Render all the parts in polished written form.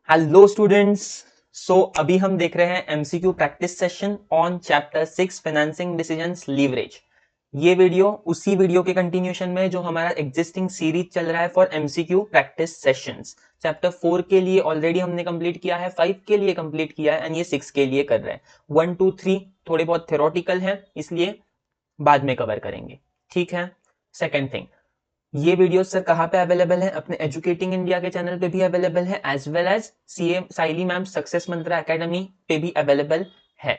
Hello students. अभी हम देख रहे हैं MCQ practice session on chapter 6 financing decisions leverage. ये वीडियो उसी वीडियो के कंटिन्यूशन में जो हमारा एग्जिस्टिंग सीरीज चल रहा है for MCQ practice sessions. Chapter 4 के लिए ऑलरेडी हमने कंप्लीट किया है, 5 के लिए कंप्लीट किया है एंड ये 6 के लिए कर रहे हैं। 1 2 3 थोड़े बहुत थ्योरेटिकल हैं, इसलिए बाद में कवर करेंगे। ठीक है। सेकेंड थिंग, ये वीडियो सर कहाँ पे अवेलेबल है? अपने एजुकेटिंग इंडिया के चैनल पे भी अवेलेबल है, as well as CM Saili ma'am success Mantra academy पे भी अवेलेबल है।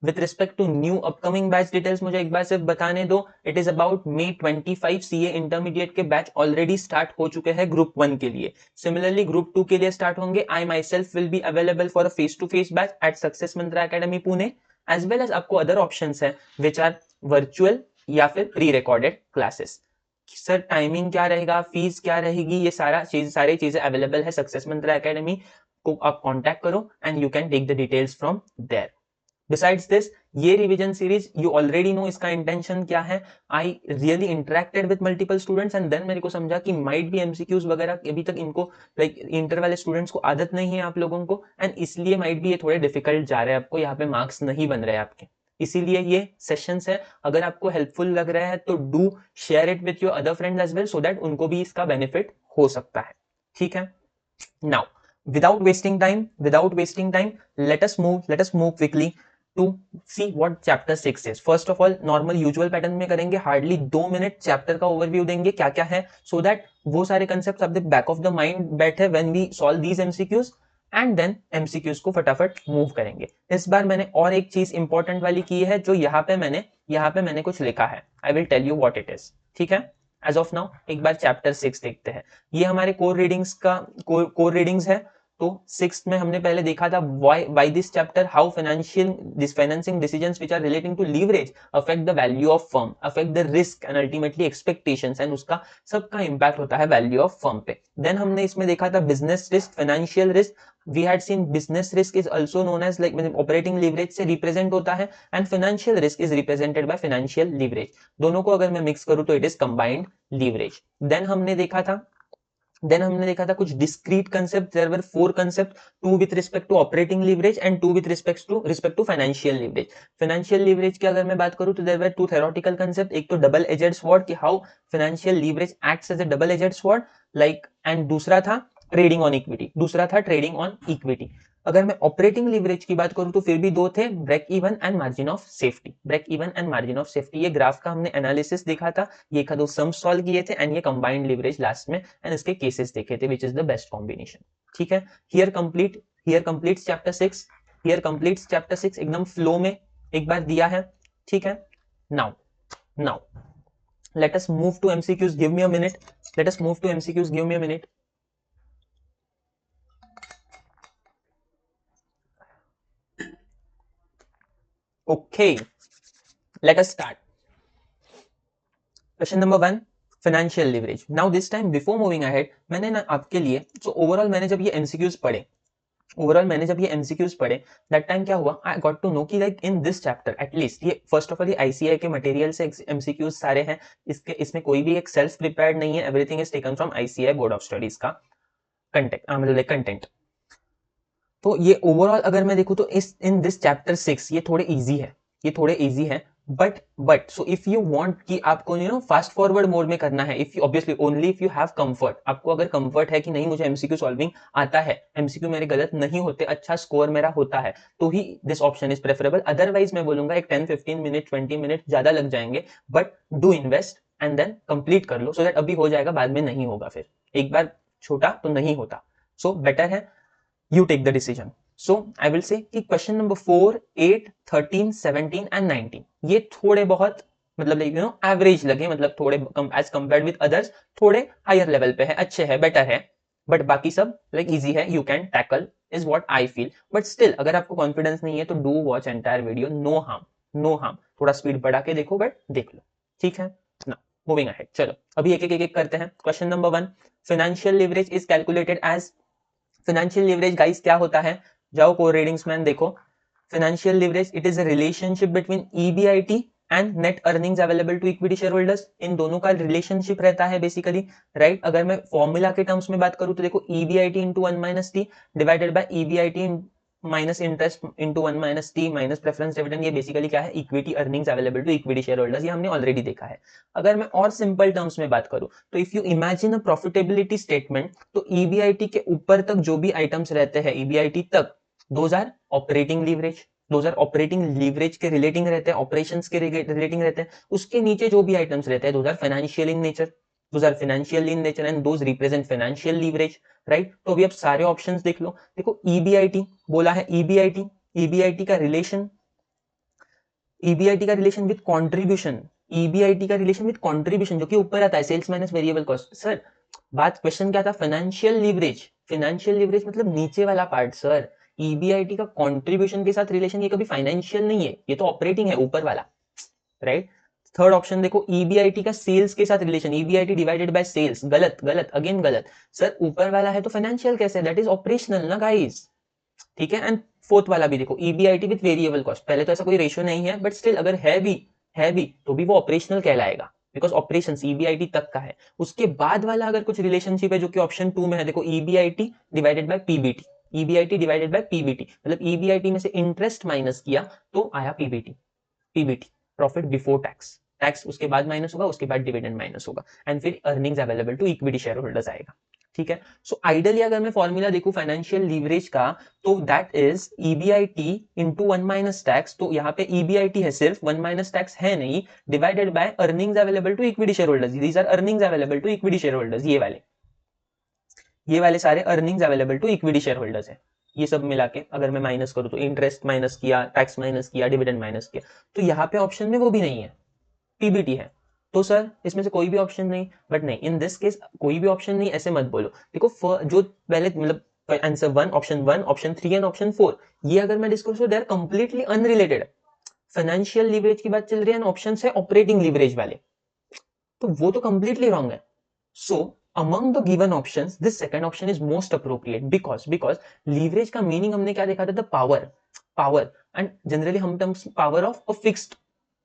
With respect to new upcoming batch details मुझे एक बार सिर्फ बताने दो। It is about May 25 CA intermediate के बैच ऑलरेडी स्टार्ट हो चुके हैं ग्रुप 1 के लिए। सिमिलरली ग्रुप 2 के लिए स्टार्ट होंगे। आई my self will be available for a face to face batch eight success Mantra academy Pune, as well as आपको अदर ऑप्शन है विच आर वर्चुअल या फिर pre recorded classes. Sir timing क्या रहेगा, फीस क्या रहेगी, ये सारी चीजें अवेलेबल है सक्सेस मंत्रा एकेडमी को। आप कांटेक्ट करो and you can take the details from there. Besides this, ये revision series you already know इसका इंटेंशन क्या है। I really interacted with multiple students and then मेरे को समझा कि माइट भी एमसीक्यूज वगैरह अभी तक इनको लाइक इंटर वाले स्टूडेंट्स को आदत नहीं है आप लोगों को, एंड इसलिए माइट भी ये थोड़े डिफिकल्ट जा रहे हैं आपको, यहाँ पे मार्क्स नहीं बन रहे हैं आपके। इसीलिए ये सेशंस है। अगर आपको हेल्पफुल लग रहा है तो do share it with your other friends as well, so that उनको भी इसका बेनिफिट हो सकता है। ठीक है। Now without wasting time, let us move quickly to see what chapter 6 is. First of all, normal usual pattern में करेंगे, हार्डली 2 मिनट चैप्टर का ओवरव्यू देंगे क्या क्या है, सो दैट वो सारे कंसेप्ट आप बैक ऑफ द माइंड बैठे when we solve these MCQs, and then MCQs को फटाफट मूव करेंगे। इस बार मैंने और एक चीज इंपॉर्टेंट वाली की है, जो यहाँ पे मैंने कुछ लिखा है। I will tell you what it is. ठीक है। एज ऑफ नाउ एक बार चैप्टर 6 देखते हैं। ये हमारे कोर रीडिंग्स का कोर रीडिंग्स है। तो 6th में हमने पहले देखा था why this chapter, how financing decisions which are relating to leverage affect the value of firm, affect the risk and ultimately expectations, and उसका सबका इंपैक्ट होता है वैल्यू ऑफ फर्म पे। देन हमने इसमें देखा था business risk, financial risk. We had seen business risk is also known as like operating leverage से रिप्रेजेंट होता है, and financial risk is represented by financial leverage. दोनों को अगर मैं मिक्स करूं तो it is combined leverage. Then हमने देखा था कुछ discrete concept. There were 4 concept, 2 with respect to operating leverage and 2 with respect to financial leverage. Financial leverage की अगर मैं बात करूं तो देयर वर 2 थ्योरेटिकल कंसेप्ट, एक तो डबल एजेड स्वॉर्ड कि how financial leverage acts as a double edged sword like, and दूसरा था ट्रेडिंग ऑन इक्विटी। अगर मैं ऑपरेटिंग लीवरेज की बात करूं तो फिर भी 2 थे, break even and margin of safety. ये ग्राफ का हमने एनालिसिस देखा था, ये एक दो सम सॉल्व किए थे, एंड ये कंबाइंड लीवरेज लास्ट में, एंड इसके केसेस देखे थे which is the best combination. ठीक है। हियर कंप्लीट्स चैप्टर 6 एकदम फ्लो में एक बार दिया है। ठीक है। Now let us move to MCQs. Give me a minute. Okay, let us start. Question number 1, financial leverage. Now this time before moving ahead, मैंने ना आपके लिए ओवरऑल मैंने जब ये MCQs पढ़े दैट टाइम क्या हुआ, आई गॉट टू नो कि like in this chapter at least, ये फर्स्ट ऑफ ऑल ये ICAI के मटेरियल से MCQs सारे हैं, इसमें कोई भी एक सेल्फ प्रिपेयर्ड नहीं है, everything is taken from ICAI board of studies का कंटेंट। तो ये ओवरऑल अगर मैं देखूं तो इन दिस चैप्टर 6 ये थोड़े इजी है, but so if you want कि आपको फास्ट फॉरवर्ड मोड में करना है, if you obviously only if you have comfort, आपको अगर कंफर्ट है कि नहीं मुझे MCQ सॉल्विंग आता है, MCQ मेरे गलत नहीं होते, अच्छा स्कोर मेरा होता है, तो ही this option is preferable. Otherwise मैं बोलूंगा एक 10-15 मिनट 20 मिनट ज्यादा लग जाएंगे, but do invest and then complete कर लो, सो दैट अभी हो जाएगा, बाद में नहीं होगा, फिर एक बार छोटा तो नहीं होता। सो बेटर है you take the decision. So I will say कि question number 4, 8, 13, 17 and 19 ये थोड़े बहुत मतलब एवरेज लगे, मतलब थोड़े एज कंपेयर्ड विद अदर्स थोड़े हायर लेवल पे है, अच्छे है, बेटर है, बट बाकी सब लाइक इजी है, you can tackle is what I feel. But still अगर आपको कॉन्फिडेंस नहीं है तो do watch entire video, no harm, थोड़ा स्पीड बढ़ा के देखो, बट देख लो। ठीक है ना। मूविंग अहेड, चलो अभी एक करते हैं। Question number 1, financial leverage is calculated as. Financial leverage guys क्या होता है, जाओ कोर रीडिंग्स में देखो। Financial leverage it is a relationship between EBIT and net earnings available to equity share holders, इन दोनों का रिलेशनशिप रहता है बेसिकली, राइट। अगर मैं फॉर्मूला के टर्म्स में बात करूं तो देखो EBIT into 1 minus T divided by EBIT minus interest into 1 minus T minus preference dividend, ये बेसिकली क्या है, equity earnings available to equity share holders, ये हमने ऑलरेडी देखा है। अगर मैं और सिंपल टर्म्स में बात करूं तो if you imagine a profitability statement, तो ईबीआईटी के ऊपर तक जो भी आइटम्स रहते हैं ईबीआईटी तक, those are operating leverage, those are operating leverage के रिलेटिंग रहते हैं, ऑपरेशंस के रिलेटिंग रहते हैं। उसके नीचे जो भी आइटम्स रहते हैं those are financial in nature, those are financial in nature and those represent financial leverage, right. तो अभी आप सारे ऑप्शंस देख लो, देखो ईबीआईटी बोला है, ईबीआईटी, ईबीआईटी का रिलेशन, ईबीआईटी का रिलेशन विद कंट्रीब्यूशन, ईबीआईटी का रिलेशन विद कंट्रीब्यूशन जो कि ऊपर आता है, sales minus variable cost. Sir बात क्वेश्चन क्या था, फाइनेंशियल लीवरेज, फाइनेंशियल लीवरेज मतलब नीचे वाला पार्ट सर। ईबीआईटी का कंट्रीब्यूशन के साथ रिलेशन, ये कभी फाइनेंशियल नहीं है, ये तो ऑपरेटिंग है ऊपर वाला, राइट। थर्ड ऑप्शन देखो, ईबीआईटी का सेल्स के साथ relation, EBIT divided by sales, गलत गलत अगेन गलत सर, ऊपर वाला है तो फाइनेंशियल कैसे, दैट इज ऑपरेशनल ना गाइस, ठीक है। एंड फोर्थ वाला भी देखो, ईबीआईटी विद वेरिएबल कॉस्ट, पहले तो ऐसा कोई रेशियो नहीं है बट स्टिल अगर है भी तो भी वो ऑपरेशनल कहलाएगा, बिकॉज ऑपरेशन ईबीआईटी तक का है। उसके बाद वाला अगर कुछ रिलेशनशिप है जो कि ऑप्शन 2 में है, देखो EBIT divided by PBT, EBIT divided by PBT, मतलब ईबीआईटी में से इंटरेस्ट माइनस किया तो आया PBT, PBT profit before tax, tax उसके बाद माइनस होगा, उसके बाद डिविडेंड माइनस होगा एंड फिर earnings available to equity share holders आएगा, ठीक है। सो आइडियली अगर मैं फॉर्मूला देखूं फाइनेंशियल लीवरेज का, तो that is EBIT into 1 minus tax, तो यहाँ पे ईबीआईटी है सिर्फ, 1 माइनस टैक्स है नहीं, divided by earnings available to equity share holders, these are earnings available to equity share holders, ये वाले सारे earnings available to equity share holders है। ये सब मिला के अगर मैं माइनस करूं तो इंटरेस्ट माइनस किया, टैक्स माइनस किया, डिविडेंड माइनस किया, तो यहाँ पे ऑप्शन में वो भी नहीं है, पीबीटी है। तो सर इसमें से कोई भी ऑप्शन नहीं, बट नहीं, इन दिस केस कोई भी ऑप्शन नहीं ऐसे मत बोलो। देखो जो पहले मतलब answer one, option 3 and option 4, ये अगर मैं डिस्कस करूं, they are completely unrelated. Financial leverage की बात चल रही है, ऑप्शन है ऑपरेटिंग लीवरेज वाले, तो वो तो कंप्लीटली रॉन्ग है। सो among the given options this second option is most appropriate because leverage का meaning हमने क्या देखा था, the power and generally हम terms power of a fixed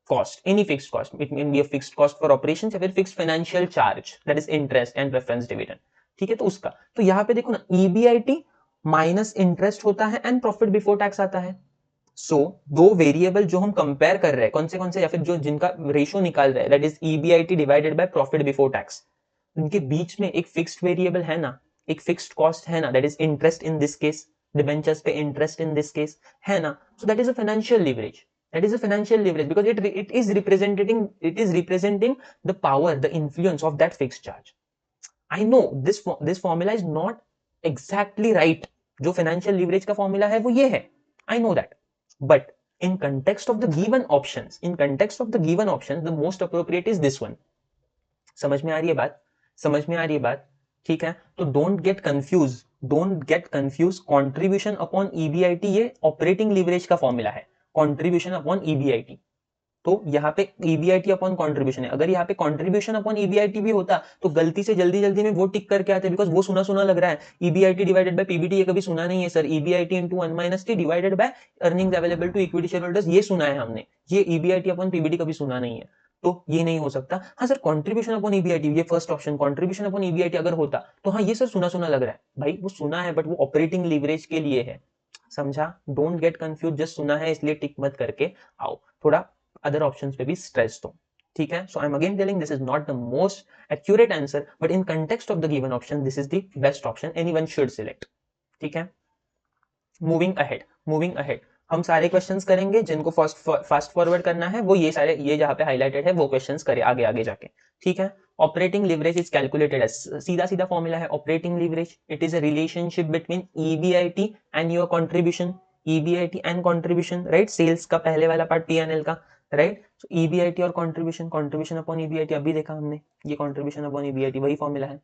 cost, any fixed cost, it may be a fixed cost for operations या फिर fixed financial charge, that is interest and preference dividend, ठीक है। तो उसका, तो यहाँ पे देखो ना, EBIT माइनस इंटरेस्ट होता है एंड प्रॉफिट बिफोर टैक्स आता है। सो दो वेरिएबल जो हम कंपेयर कर रहे हैं, कौन से या फिर जो जिनका रेशियो निकाल रहे हैं, that is EBIT divided by profit before tax, उनके बीच में एक फिक्स्ड वेरिएबल है ना, एक फिक्स्ड कॉस्ट है ना, that is interest in this case, debentures पे इंटरेस्ट इन दिस केस है ना, so that is a financial leverage, that is a financial leverage because it is representing the power, the influence of that fixed charge. I know this formula is not exactly right, जो financial leverage का formula है वो ये है, I know that, but in context of the given options the most appropriate is this one. समझ में आ रही है बात, समझ में आ रही है बात, ठीक है। तो don't get confuse, contribution upon EBIT ये ऑपरेटिंग लीवरेज का फॉर्मूला है, कंट्रीब्यूशन अपॉन ईबीआईटी, तो यहाँ पे ईबीआईटी अपॉन कंट्रीब्यूशन है। अगर यहाँ पे कंट्रीब्यूशन अपॉन ईबीआईटी भी होता तो गलती से जल्दी में वो टिक करके आते, बिकॉज वो सुना लग रहा है, ईबीआईटी डिवाइडेड बाय पीबीटी, ये कभी सुना नहीं है sir, EBIT into 1 minus T divided by earnings available to equity share holders, ये सुना है हमने, ये ईबीआईटी अपॉन पीबीटी कभी सुना नहीं है, तो ये नहीं हो सकता। हाँ सर कंट्रीब्यूशन अपॉन ईबीआईटी, ये first option contribution upon EBIT अगर होता तो हाँ ये सर सुना लग रहा है, भाई वो सुना है बट वो ऑपरेटिंग लीवरेज के लिए है, समझा। डोंट गेट कंफ्यूज, जस्ट सुना है इसलिए टिक मत करके आओ, थोड़ा अदर ऑप्शंस पे भी स्ट्रेस दो, ठीक है। So I am again telling this is not the most accurate answer, but in context of the given option this is the best option anyone should select, ठीक है। मूविंग अहेड हम सारे questions करेंगे, जिनको fast forward करना है वो ये सारे, ये जहां पे हाईलाइटेड है वो क्वेश्चंस करे आगे जाके, ठीक है। Operating leverage is calculated as, सीधा फॉर्मूला है operating leverage, it is a relationship between EBIT and your contribution, EBIT and contribution, right, sales का पहले वाला पार्ट पीएनएल का, राइट। सो ईबीआईटी और कंट्रीब्यूशन अपॉन ईबीआईटी अभी देखा हमने, ये कंट्रीब्यूशन अपॉन ईबीआईटी वही फॉर्मूला है,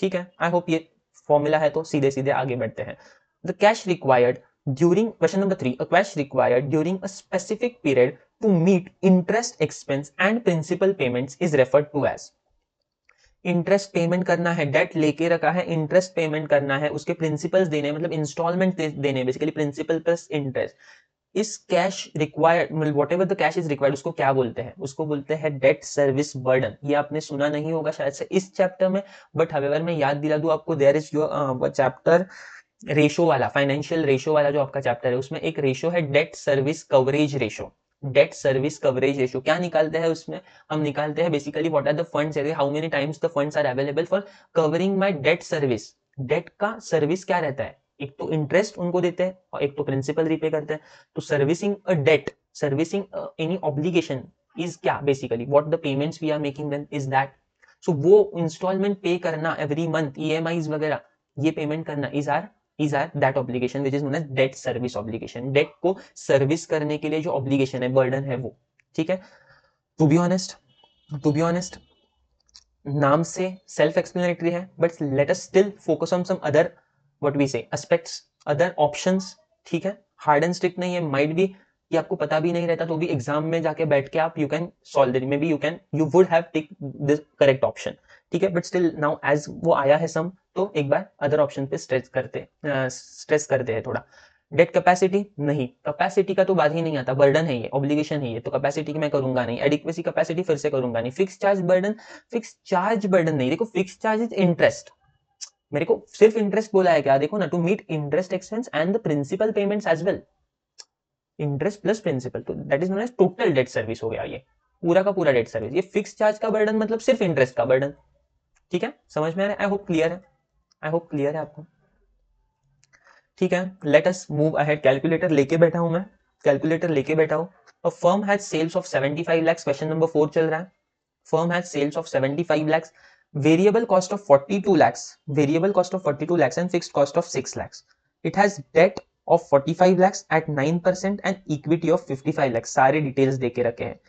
ठीक है। आई होप ये फॉर्मूला है, तो सीधे आगे बढ़ते हैं। The cash required during, question number 3, a cash required during a specific period to meet interest expense and principal payments is referred to as, interest payment करना है, डेट लेके रखा है, इंटरेस्ट पेमेंट करना है, उसके प्रिंसिपल्स देने, मतलब इंस्टॉलमेंट देने, बेसिकली प्रिंसिपल प्लस इंटरेस्ट, इस cash required, what ever the cash is required, उसको क्या बोलते हैं? उसको बोलते हैं डेट सर्विस बर्डन। ये आपने सुना नहीं होगा शायद से इस चैप्टर में, बट हवेवर मैं याद दिला दूं आपको, there is your chapter ratio वाला, फाइनेंशियल रेशो वाला जो आपका चैप्टर है, उसमें एक रेशो है debt service coverage ratio. Debt service coverage ratio क्या निकालते हैं उसमें? हम निकालते हैं basically what are the funds, how many times the funds are available for covering my debt service. Debt का सर्विस क्या रहता है? एक तो इंटरेस्ट उनको देते हैं और एक तो प्रिंसिपल रिपे करते हैं। तो servicing a debt, servicing any obligation is क्या basically what the payments we are making them is that. So वो इंस्टॉलमेंट पे करना एवरी मंथ, ईएमआईज वगैरह ये पेमेंट करना is or that obligation which is known as debt service obligation. Debt को service करने के लिए जो ऑब्लिगेशन है, बर्डन है वो, ठीक है। टू बी ऑनेस्ट नाम से सेल्फ एक्सप्लेनेटरी है, but let us still focus on some other what we say aspects, other options, ठीक है। हार्ड एंड स्ट्रिक्ट नहीं है, माइट बी कि आपको पता भी नहीं रहता तो भी एग्जाम में जाके बैठ के आप you can solve it, maybe you would have take this correct option, ठीक है। बट स्टिल नाउ एज वो आया है सम, तो एक बार अदर ऑप्शन पे स्ट्रेस करते हैं थोड़ा। डेट कैपेसिटी नहीं, कैपेसिटी का तो बात ही नहीं आता, बर्डन है ये, ऑब्लिगेशन है ये, तो कैपेसिटी की मैं करूंगा नहीं। एडिक्वेसी कैपेसिटी फिर से करूंगा नहीं। फिक्स चार्ज बर्डन नहीं। देखो फिक्स चार्ज इज इंटरेस्ट, मेरे को सिर्फ इंटरेस्ट बोला है क्या? देखो ना, to meet interest expense and the principal payments as well, interest plus principal, तो that is known as total debt service हो गया ये, पूरा का पूरा डेट सर्विस। ये फिक्स चार्ज का बर्डन मतलब सिर्फ इंटरेस्ट का बर्डन, ठीक है। समझ में आ रहा है? आई होप क्लियर है आपको, ठीक है। Let us move ahead. Calculator लेके बैठा हूं मैं, कैलकुलेटर लेके बैठा हूं। A firm has sales of 75 lakhs, question number 4 चल रहा है। Firm has sales of 75 lakhs, variable cost of 42 lakhs, variable cost of 42 lakhs and fixed cost of 6 lakhs. It has debt of 45 lakhs at 9% and equity of 55 lakhs. सारे details देके रखे हैं।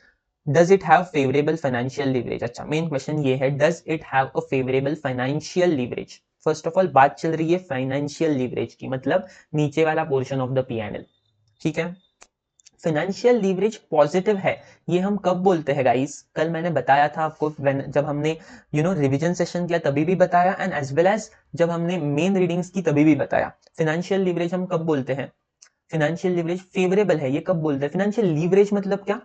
Does it have favorable financial leverage? अच्छा, main question ये है, does it have a favorable financial leverage? First of all बात चल रही है फाइनेंशियल लीवरेज की, मतलब नीचे वाला पोर्शन ऑफ द पीएनएल, ठीक है। फाइनेंशियल लीवरेज पॉजिटिव है, ये हम कब बोलते हैं गाइस? कल मैंने बताया था आपको, जब हमने रिवीजन सेशन किया तभी भी बताया, एंड एज वेल एज जब हमने मेन रीडिंग्स की तभी भी बताया। फाइनेंशियल लीवरेज हम कब बोलते हैं? फाइनेंशियल लीवरेज फेवरेबल है, ये कब बोलते हैं? फाइनेंशियल लीवरेज मतलब क्या?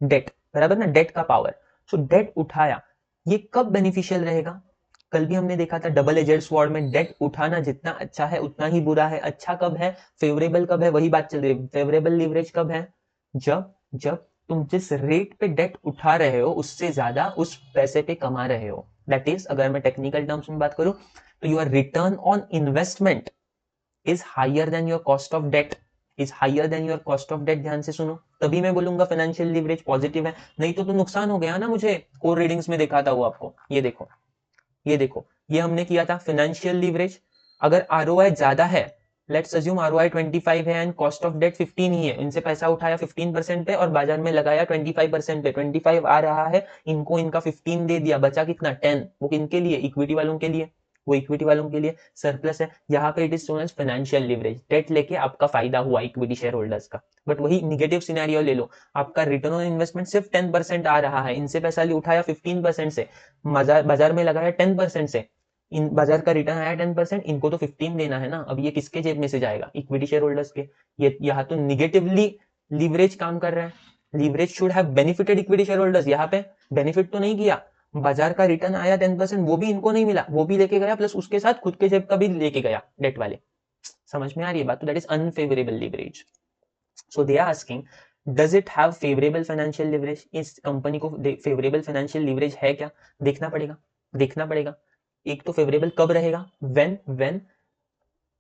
डेट बराबर ना, डेट का पावर। सो डेट उठाया, ये कब बेनिफिशियल रहेगा? कल भी हमने देखा था डबल एजेड स्वॉर्ड में, डेट उठाना जितना अच्छा है उतना ही बुरा है। अच्छा कब है? फेवरेबल कब है? वही बात चल रही है। फेवरेबल लीवरेज कब है? जब जब तुम जिस रेट पे डेट उठा रहे हो उससे ज्यादा उस पैसे पे कमा रहे हो। दैट इज, अगर मैं टेक्निकल टर्म्स में बात करूं तो your return on investment is higher than your cost of debt, is higher than your cost of debt. ध्यान से सुनो, तभी मैं बोलूंगा फाइनेंशियल लीवरेज पॉजिटिव है, नहीं तो नुकसान हो गया ना। मुझे कोर रीडिंग्स में दिखाता हूं आपको, ये देखो, ये हमने किया था फाइनेंशियल लीवरेज। अगर आरओआई ज्यादा है, लेट्स अज्यूम आरओआई 25 है एंड कॉस्ट ऑफ डेट 15 ही है, इनसे पैसा उठाया 15% पे और बाजार में लगाया 25% पे, 25 आ रहा है, इनको इनका 15 दे दिया, बचा कितना? 10। वो किनके लिए? इक्विटी वालों के लिए, वो इक्विटी वालों के लिए सरप्लस है। यहाँ पे it is known as financial leverage, debt लेके आपका फायदा हुआ इक्विटी शेयर होल्डर्स का। बट वही निगेटिव सिनेरियो ले लो, आपका रिटर्न ऑन इन्वेस्टमेंट सिर्फ 10% आ रहा है, इनसे पैसा उठाया 15% से, बाजार में लगाया 10% से, इन बाजार का रिटर्न आया 10%, इनको तो 15 देना है ना। अब ये किसके जेब में से जाएगा? इक्विटी शेयर होल्डर्स के। ये यहाँ तो निगेटिवली लीवरेज काम कर रहा है। Leverage should have benefited equity share holders, यहाँ पे बेनिफिट तो नहीं किया। बाजार का रिटर्न आया 10%, वो भी इनको नहीं मिला, वो भी लेके गया, प्लस उसके साथ खुद के जेब का भी लेके गया डेट वाले। समझ में आ रही है बात? तो that is unfavourable leverage. So they are asking, does it have favourable financial leverage? इस कंपनी को फेवरेबल फाइनेंशियल लीवरेज है क्या? देखना पड़ेगा। एक तो फेवरेबल कब रहेगा? व्हेन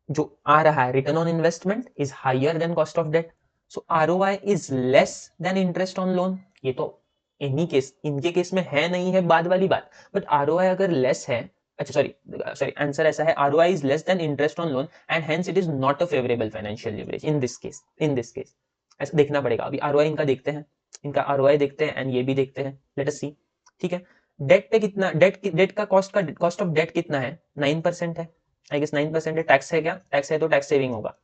जो आ रहा है return on investment is higher than cost of debt, so ROI is less than interest on loan. ये तो एनी केस, इनके केस में है नहीं है बाद वाली बात, बट आरओआई अगर लेस है, अच्छा सॉरी आंसर ऐसा है, ROI is less than interest on loan and hence it is not a favourable financial leverage in this case. ऐसा देखना पड़ेगा। अभी आरओआई इनका देखते हैं, इनका आरओआई देखते हैं एंड ये भी देखते हैं, लेट अस सी, ठीक है। डेट पे कितना, डेट का कॉस्ट ऑफ डेट कितना है? 9% है, आई गेस 9% है। टैक्स है क्या? टैक्स है तो टैक्स सेविंग होगा,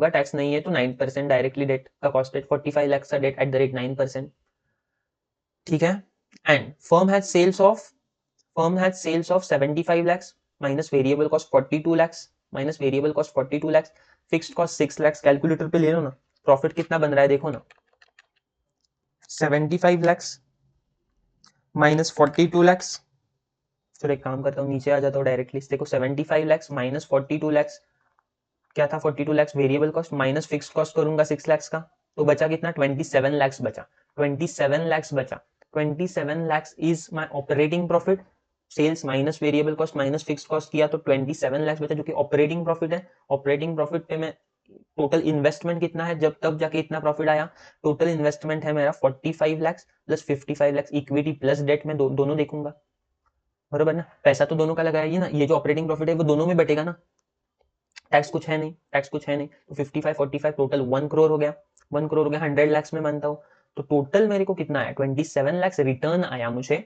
टैक्स नहीं है तो 9% डायरेक्टली डेट का कॉस्ट है। 45 लाख का डेट एट द रेट 9%, ठीक है। And firm has sales of 75 lakhs minus variable cost 42 lakhs, minus variable cost 42 lakh, fixed cost 6 lakh, calculator पे ले लो ना, प्रॉफिट कितना बन रहा है देखो ना, 75 लाख माइनस 42 लाख। चलो एक काम करता हूँ, नीचे आ जाता हूँ डायरेक्टली, देखो 75 लाख माइनस 42 लाख, क्या था 42 lakh variable cost, minus fixed cost करूंगा 6 लाख का, तो बचा कितना 27 लाख बचा, 27 लाख बचा, 27 lakh is my operating profit, sales minus variable cost minus fixed cost किया तो 27 लाख बचा, जो कि ऑपरेटिंग प्रॉफिट है। ऑपरेटिंग प्रॉफिट पे मैं टोटल इन्वेस्टमेंट कितना है, जब तब जाके इतना प्रॉफिट आया, टोटल इन्वेस्टमेंट है मेरा 45 lakh plus 55 lakh, equity plus debt में दोनों देखूंगा, बरोबर ना, पैसा तो दोनों का लगाया ही ना, ये जो ऑपरेटिंग प्रॉफिट है वो दोनों में बटेगा ना, टैक्स कुछ है नहीं, टैक्स कुछ है नहीं, तो 55 45 टोटल 1 करोड़ हो गया, 1 करोड़ हो गया, 100 लाख में मानता हूँ, तो टोटल मेरे को कितना आया 27 लाख रिटर्न आया मुझे,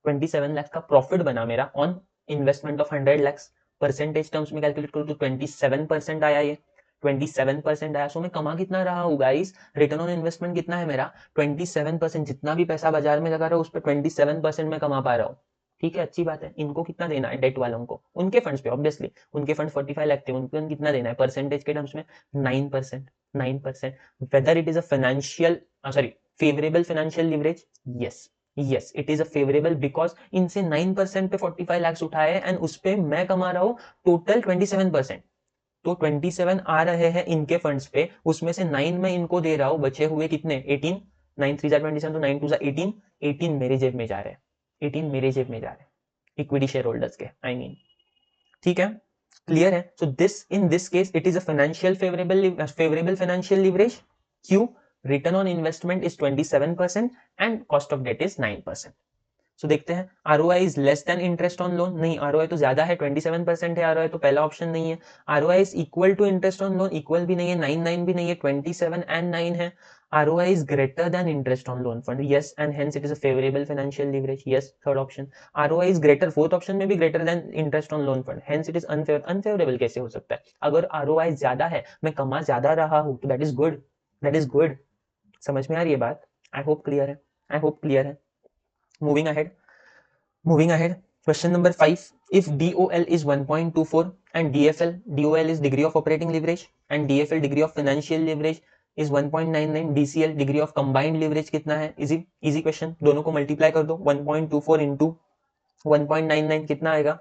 27 लाख का प्रॉफिट बना मेरा on investment of 100 lakh, percentage terms में कैलकुलेट करूँ तो 27% आया, ये 27% आया। सो मैं कमा कितना रहा हूँ गाइस, रिटर्न ऑन इन्वेस्टमेंट कितना है मेरा 27%, जितना भी पैसा बाजार में लगा रहा हूँ उस पर 27% में कमा पा रहा हूँ, ठीक है, अच्छी बात है। इनको कितना देना है डेट वालों को, उनके फंड्स पे ऑब्वियसली, उनके फंड 45 लाख थे, उनको कितना देना है परसेंटेज के टर्म्स में 9%, 9%। Whether it is a financial sorry favourable financial leverage, yes yes it is a favourable, because इनसे 9% पे 45 लाख उठाए एंड उस पे मैं कमा रहा हूँ टोटल 27%, तो 27 आ रहे हैं इनके फंड्स पे, उसमें से 9 मैं इनको दे रहा हूँ, बचे हुए कितने 18, 9 3 27, तो 9 2 18, 18 मेरे जेब में जा रहे हैं, 18 मेरे जेब में जा रहे हैं, इक्विटी शेयर होल्डर्स के आई मीन, ठीक है, क्लियर है। So this in this case it is a financial favourable financial leverage, क्यों, return on investment is 27% and cost of debt is 9%। So देखते हैं, ROI is less than interest on loan, नहीं ROI तो ज्यादा है, 27% है ROI, तो पहला ऑप्शन नहीं है। ROI is equal to interest on loan, equal भी नहीं है, 9 भी नहीं है, 27 एंड 9 है। ROI is greater than interest on loan fund, yes, and hence it is a favorable financial leverage, yes, third option। ROI is greater, fourth option में भी greater than interest on loan fund, hence it is unfavorable कैसे हो सकता है, अगर ROI ज्यादा है, मैं कमा ज्यादा रहा हूँ, तो that is good, that is good। समझ में आ रही है बात, I hope clear है, I hope clear है। Moving ahead, moving ahead, question number 5, if DOL is 1.24 and DOL is degree of operating leverage and DFL degree of financial leverage is 1.99, DCL degree of combined leverage कितना है, easy question, दोनों को multiply कर दो, 1.24 into 1.99 कितना आएगा,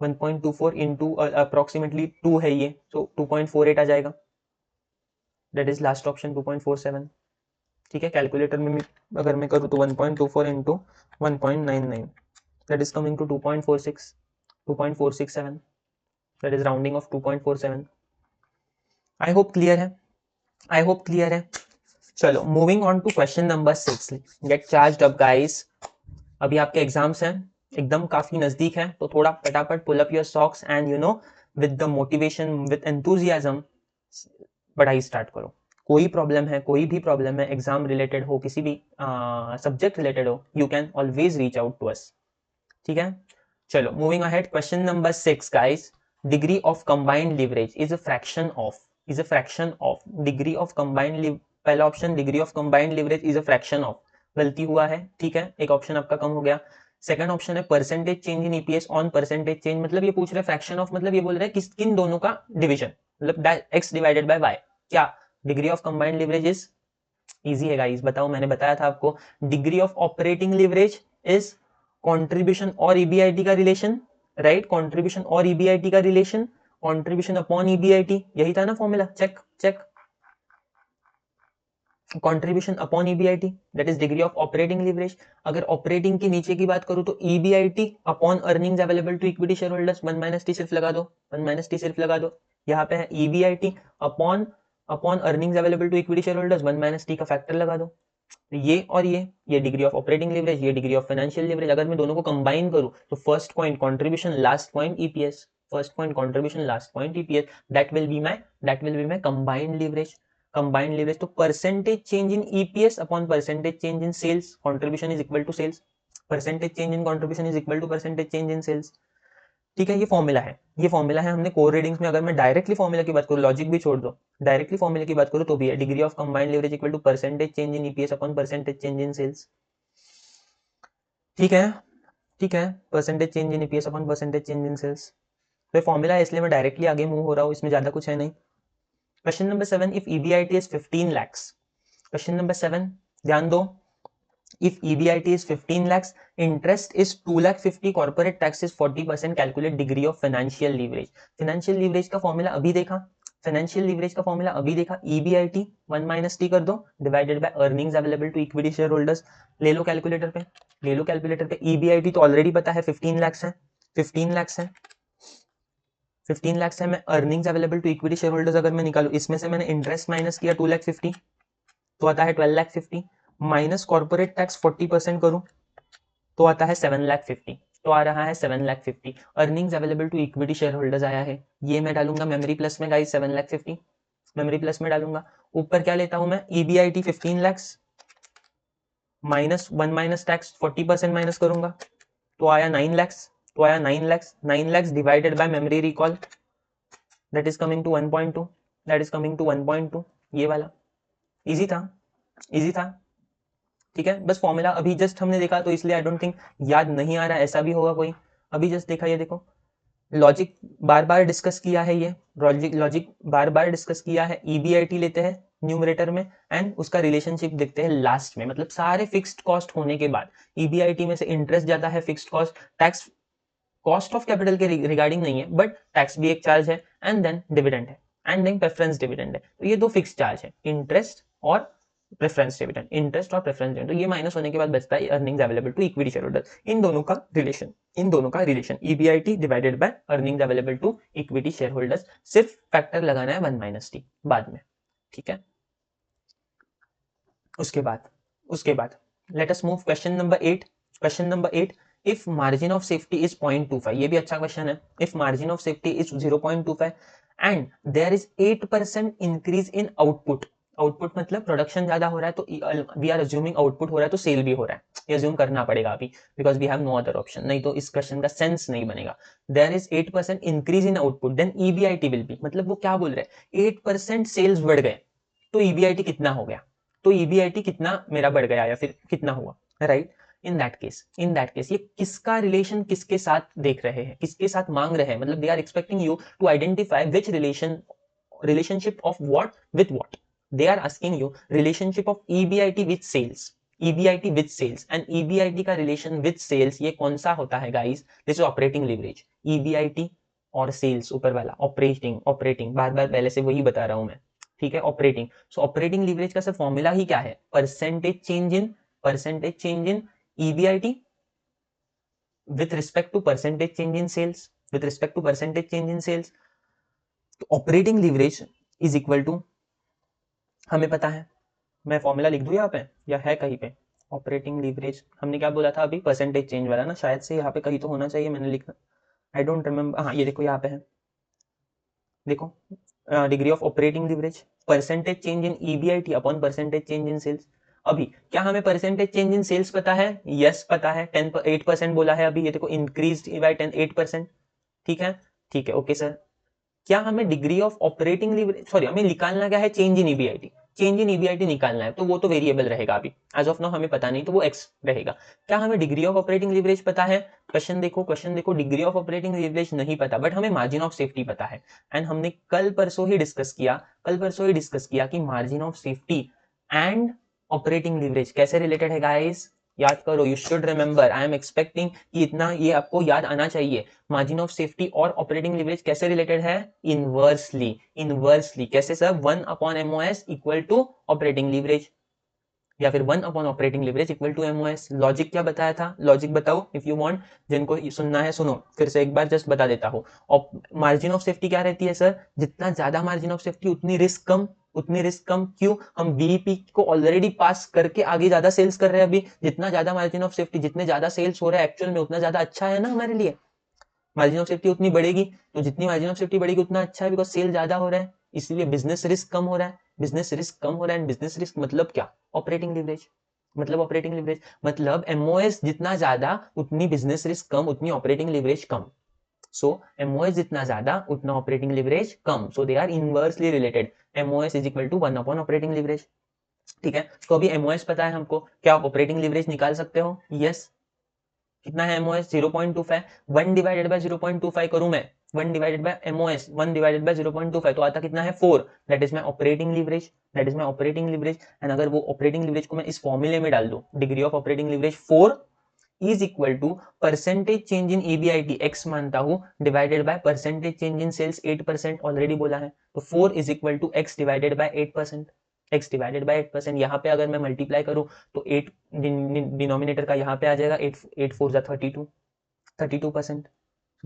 1.24 into approximately 2 है ये, so 2.48 आ जाएगा, that is last option 2.47, ठीक है, कैलकुलेटर में अगर मैं करूँ तो 1.24 into 1.99 that is coming to 2.46, 2.467, that is rounding of 2.47। I hope clear है, I hope clear है। चलो moving on to question number 6, get charged up guys, अभी आपके एग्जाम्स हैं, एकदम काफी नजदीक है, तो थोड़ा फटाफट pull up your socks and you know with the motivation with enthusiasm पढ़ाई स्टार्ट करो। कोई प्रॉब्लम है, कोई भी प्रॉब्लम है, एग्जाम रिलेटेड हो, किसी भी सब्जेक्ट रिलेटेड हो, you can always reach out to us, ठीक है। चलो moving ahead, question number 6 guys, degree of combined leverage is a fraction of degree of combined, पहला option degree of combined leverage is a fraction of, गलती हुआ है, ठीक है, एक ऑप्शन आपका कम हो गया। सेकंड ऑप्शन है percentage change in EPS on percentage change, मतलब ये पूछ रहे फ्रैक्शन ऑफ, मतलब ये बोल रहे हैं किस किन दोनों का डिवीजन, मतलब एक्स डिवाइडेड बाय वाई, क्या degree of combined leverage is, easy है गाइस, बताओ, मैंने बताया था आपको, degree of operating leverage is contribution और ईबीआईटी का रिलेशन, राइट, कंट्रीब्यूशन और ईबीआईटी का रिलेशन, कंट्रीब्यूशन अपॉन ईबीआईटी, यही था ना formula, check check, contribution upon EBIT that is degree of operating leverage. अगर ऑपरेटिंग के नीचे की बात करूं तो EBIT upon earnings available to equity share holders, 1 minus T सिर्फ लगा दो, 1 माइनस टी सिर्फ लगा दो, यहाँ पे है EBIT upon upon earnings available to equity share holders, 1 minus T का फैक्टर लगा दो, ये और ये डिग्री ऑफ ऑपरेटिंग लिवरेज, ये डिग्री ऑफ फाइनेंशियल लिवरेज। अगर मैं दोनों को कंबाइन करूं तो first point contribution, last point EPS, first point contribution, last point EPS, that will be my combined leverage, combined leverage. तो percentage change in EPS upon percentage change in sales, contribution is equal to sales, percentage change in contribution is equal to percentage change in sales, ठीक है, ये formula है, ये formula है, हमने core readings में, अगर मैं डायरेक्टली फॉर्मूला की बात करूं, लॉजिक भी छोड़ दो, डायरेक्टली फॉर्मूला की बात करूं तो भी है, degree of combined leverage equal to percentage change in EPS upon percentage change in sales, ठीक है, ठीक है, percentage change in EPS upon percentage change in sales. तो फॉर्मूला है इसलिए मैं डायरेक्टली आगे मूव हो रहा हूँ, इसमें ज्यादा कुछ है नहीं। Question number 7, if EBIT is 15 lakhs। Question number 7 ध्यान दो, if EBIT is 15 lakhs, interest is 2 lakh 50, corporate tax is 40%, calculate degree of financial leverage। financial leverage का फॉर्मूला अभी देखा, फाइनेंशियल लीवरेज का फॉर्मूला अभी देखा, EBIT 1 माइनस टी कर दो divided by earnings available to equity share holders. ले लो कैलकुलेटर पे, ले लो कैलकुलेटर पे। EBIT तो ऑलरेडी पता है 15 lakhs है, 15 lakhs है, 15 lakhs है। मैं earnings available to equity share holders अगर मैं निकालू, इसमें से मैंने इंटरेस्ट माइनस किया 2 लाख 50 तो आता है 12 लाख 50, माइनस कॉर्पोरेट टैक्स 40% करूं तो आता है 7 लाख 50, तो आ रहा है 7 lakh 50। Earnings available to equity share holders आया है, ये मैं डालूंगा मेमोरी प्लस में गाइस, 7 लाख 50 मेमोरी प्लस में डालूंगा। ऊपर क्या लेता हूं मैं, EBIT 15 lakhs minus 1 minus tax 40% minus करूंगा तो आया 9 lakhs, तो आया 9 lakhs, 9 lakhs divided by memory recall that is coming to 1.2, that is coming to 1.2। ये वाला इजी था, इजी था, ठीक है। बस फॉर्मूला अभी जस्ट हमने देखा तो इसलिए आई डोंट थिंक याद नहीं आ रहा, ऐसा भी होगा कोई। अभी जस्ट देखा, ये देखो लॉजिक बार बार डिस्कस किया है, ये लॉजिक बार बार डिस्कस किया है। EBIT लेते हैं न्यूमरेटर में एंड उसका रिलेशनशिप देखते हैं लास्ट में, मतलब सारे फिक्स्ड कॉस्ट होने के बाद EBIT में से इंटरेस्ट जाता है, fixed cost, tax cost of capital के रिगार्डिंग नहीं है बट टैक्स भी एक चार्ज है, एंड देन डिविडेंड है, एंड देन प्रेफरेंस डिविडेंड है। तो ये दो फिक्स चार्ज है, इंटरेस्ट और प्रेफरेंस डिविडेंड, इंटरेस्ट और प्रेफरेंस डिविडेंड। तो ये माइनस होने के बाद बचता है earnings available to equity share holder. इन दोनों का रिलेशन, इन दोनों का relation EBIT divided by earnings available to equity share holders. सिर्फ फैक्टर लगाना है 1 माइनस टी बाद में, ठीक है। उसके बाद let us move question number 8। Question number 8, if margin of safety is 0.25, ये भी अच्छा क्वेश्चन है। If margin of safety is 0.25 and there is 8% increase in output, output मतलब प्रोडक्शन ज्यादा हो रहा है तो वी आर अज्यूमिंग आउटपुट हो रहा है तो सेल भी हो रहा है, ये अज्यूम करना पड़ेगा अभी because we have no other option, नहीं तो इस क्वेश्चन का सेंस नहीं बनेगा। There is 8% increase in output then EBIT will be, मतलब वो क्या बोल रहे हैं, 8% सेल्स बढ़ गए तो EBIT कितना हो गया, तो EBIT कितना मेरा बढ़ गया या फिर कितना हुआ, राइट। इन दैट केस ये किसका रिलेशन किसके साथ देख रहे हैं, किसके साथ मांग रहे हैं, मतलब they are expecting you to identify which relationship of what with what. They are asking you relationship of EBIT with sales, EBIT with sales and EBIT का रिलेशन विथ सेल्स ये कौन सा होता है guys, this is operating leverage. EBIT और sales ऊपर वाला operating बार बार पहले से वही बता रहा हूं मैं, ठीक है। ऑपरेटिंग, सो ऑपरेटिंग लीवरेज का सर फॉर्मूला ही क्या है, percentage change in EBIT with respect to percentage change in sales, with respect to percentage change in sales. तो operating leverage is equal to, हमें पता है, मैं फॉर्मूला लिख दूं यहाँ पे या है कहीं पे, ऑपरेटिंग लीवरेज हमने क्या बोला था अभी, परसेंटेज चेंज वाला ना, शायद से यहाँ पे कहीं तो होना चाहिए, मैंने लिखना, आई डोंट रिमेम्बर। हाँ ये देखो यहाँ पे है, देखो degree of operating leverage percentage change in EBIT upon percentage change in sales. अभी क्या हमें परसेंटेज चेंज इन सेल्स पता है, यस पता है, 8% बोला है अभी, ये देखो इंक्रीज बाय 8%, ठीक है, ठीक है, ओके सर। क्या हमें degree of operating leverage, sorry हमें निकालना क्या है, change in EBIT, change in EBIT निकालना है, तो वो तो वेरिएबल रहेगा अभी, एज ऑफ नाउ हमें पता नहीं, तो वो x रहेगा। क्या हमें डिग्री ऑफ ऑपरेटिंग लीवरेज पता है, क्वेश्चन देखो, डिग्री ऑफ ऑपरेटिंग लीवरेज नहीं पता बट हमें मार्जिन ऑफ सेफ्टी पता है। एंड हमने कल परसों ही डिस्कस किया कि margin of safety and operating leverage कैसे रिलेटेड है गाइस, याद करो, you should remember, I am expecting कि इतना ये आपको याद आना चाहिए। मार्जिन ऑफ सेफ्टी और ऑपरेटिंग लीवरेज कैसे रिलेटेड है, इनवर्सली कैसे sir, 1 upon MOS equal to operating leverage, या फिर 1 upon operating leverage equal to MOS। Logic क्या बताया था, लॉजिक बताओ इफ यू वांट, जिनको सुनना है सुनो, फिर से एक बार जस्ट बता देता हूँ। मार्जिन ऑफ सेफ्टी क्या रहती है सर, जितना ज्यादा मार्जिन ऑफ सेफ्टी उतनी रिस्क कम, क्यों, हम BEP को ऑलरेडी पास करके आगे ज्यादा सेल्स कर रहे हैं अभी, जितना ज्यादा मार्जिन ऑफ सेफ्टी, जितने ज्यादा सेल्स हो रहा है एक्चुअल में उतना ज्यादा अच्छा है ना हमारे लिए, मार्जिन ऑफ सेफ्टी उतनी बढ़ेगी, तो जितनी मार्जिन ऑफ सेफ्टी बढ़ेगी उतना अच्छा है, बिकॉज सेल ज्यादा हो रहा है, इसलिए बिजनेस रिस्क कम हो रहा है, बिजनेस रिस्क मतलब क्या, ऑपरेटिंग लीवरेज, मतलब MOS जितना ज्यादा उतनी बिजनेस रिस्क कम, उतनी ऑपरेटिंग लीवरेज कम। सो MOS जितना ज्यादा उतना ऑपरेटिंग लीवरेज कम, so they are inversely related. MOS is equal to 1 upon operating leverage, ठीक है। तो अभी MOS पता है हमको, क्या ऑपरेटिंग लीवरेज निकाल सकते हो, यस, कितना है एमओएस 0.25, 1 डिवाइडेड बाय 0.25 करूं मैं, 1 divided by MOS 1 divided by 0.25 तो आता कितना है 4, that is my operating leverage, that is my operating leverage. And अगर वो ऑपरेटिंग लीवरेज को मैं इस फॉर्मूले में डाल दूं, degree of operating leverage 4 is equal to percentage change in EBIT x मानता हूं divided by percentage change in sales 8% already बोला है, तो 4 is equal to x divided by 8%, x divided by 8%। यहाँ पे अगर मैं मल्टीप्लाई करूं तो 8 डिनोमिनेटर का यहाँ पे आ जाएगा, 8 4 जा 32, 32%,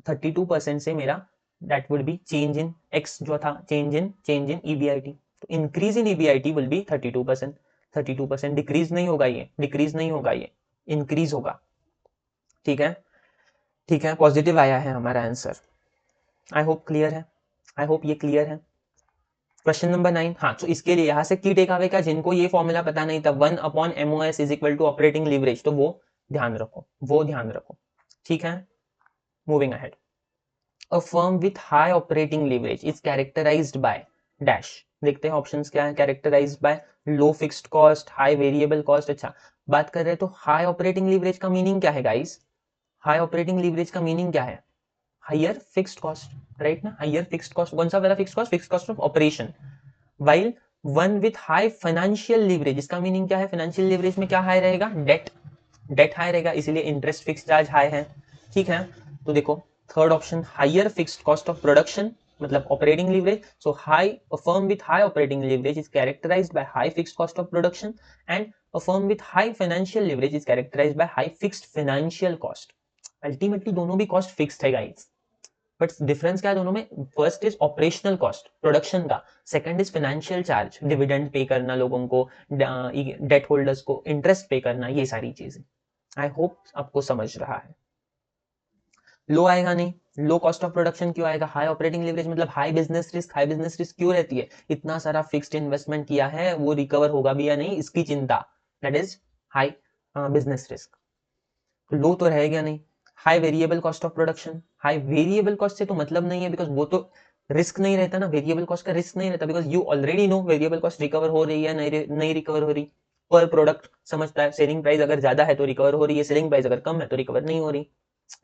32% से मेरा that would be change in x जो था, चेंज इन ईबीआईटी। तो increase in EBIT will be 32%, 32%। Decrease नहीं होगा ये, डिक्रीज नहीं होगा ये, इंक्रीज होगा। ठीक है, ठीक है, पॉजिटिव आया है हमारा आंसर। आई होप क्लियर है, आई होप ये क्लियर है। क्वेश्चन नंबर 9, हाँ, तो इसके लिए यहां से की टेक अवे का, जिनको ये फॉर्मूला पता नहीं था 1 upon MOS is equal to operating leverage, तो वो ध्यान रखो, वो ध्यान रखो। ठीक है, moving ahead. A firm with high operating leverage is characterized by dash. देखते हैं ऑप्शंस क्या है। Characterized by low fixed cost, high variable cost. अच्छा, बात कर रहे हैं तो हाई ऑपरेटिंग लीवरेज का मीनिंग क्या है गाइस? हाई ऑपरेटिंग लीवरेज का मीनिंग क्या है? हायर फिक्स्ड कॉस्ट, राइट ना? हायर फिक्स्ड कॉस्ट, कौन सा वाला fixed cost? Fixed cost of operation. While one with high financial leverage, इसका मीनिंग क्या है? फाइनेंशियल लीवरेज में क्या हाई रहेगा? डेट, डेट हाई रहेगा, इसीलिए इंटरेस्ट फिक्स चार्ज हाई है। ठीक है, तो देखो third option, higher fixed cost of production मतलब operating leverage. So high, a firm with high operating leverage is characterized by high fixed cost of production and a firm with high financial leverage is characterized by high fixed financial cost. Ultimately दोनों भी cost fixed है guys, but difference क्या है दोनों में? First is operational cost production का, second is financial charge, dividend pay करना लोगों को, डेट होल्डर्स को इंटरेस्ट पे करना, ये सारी चीजें। आई होप आपको समझ रहा है। लो आएगा नहीं, लो कॉस्ट ऑफ प्रोडक्शन क्यों आएगा? हाई ऑपरेटिंग लीवरेज मतलब high business risk. High business risk क्यों रहती है? इतना सारा फिक्स्ड इन्वेस्टमेंट किया है, वो रिकवर होगा भी या नहीं इसकी चिंता, that is high business risk. Low तो रहेगा नहीं। High variable cost of production, high variable cost से तो मतलब नहीं है, बिकॉज वो तो रिस्क नहीं रहता ना, वेरिएबल कॉस्ट का रिस्क नहीं रहता, because you already no variable cost recover हो रही है नहीं रिकवर हो रही। पर प्रोडक्ट समझता है, सेलिंग प्राइस अगर ज्यादा है तो रिकवर हो रही है, सेलिंग प्राइस अगर कम है तो रिकवर नहीं हो रही।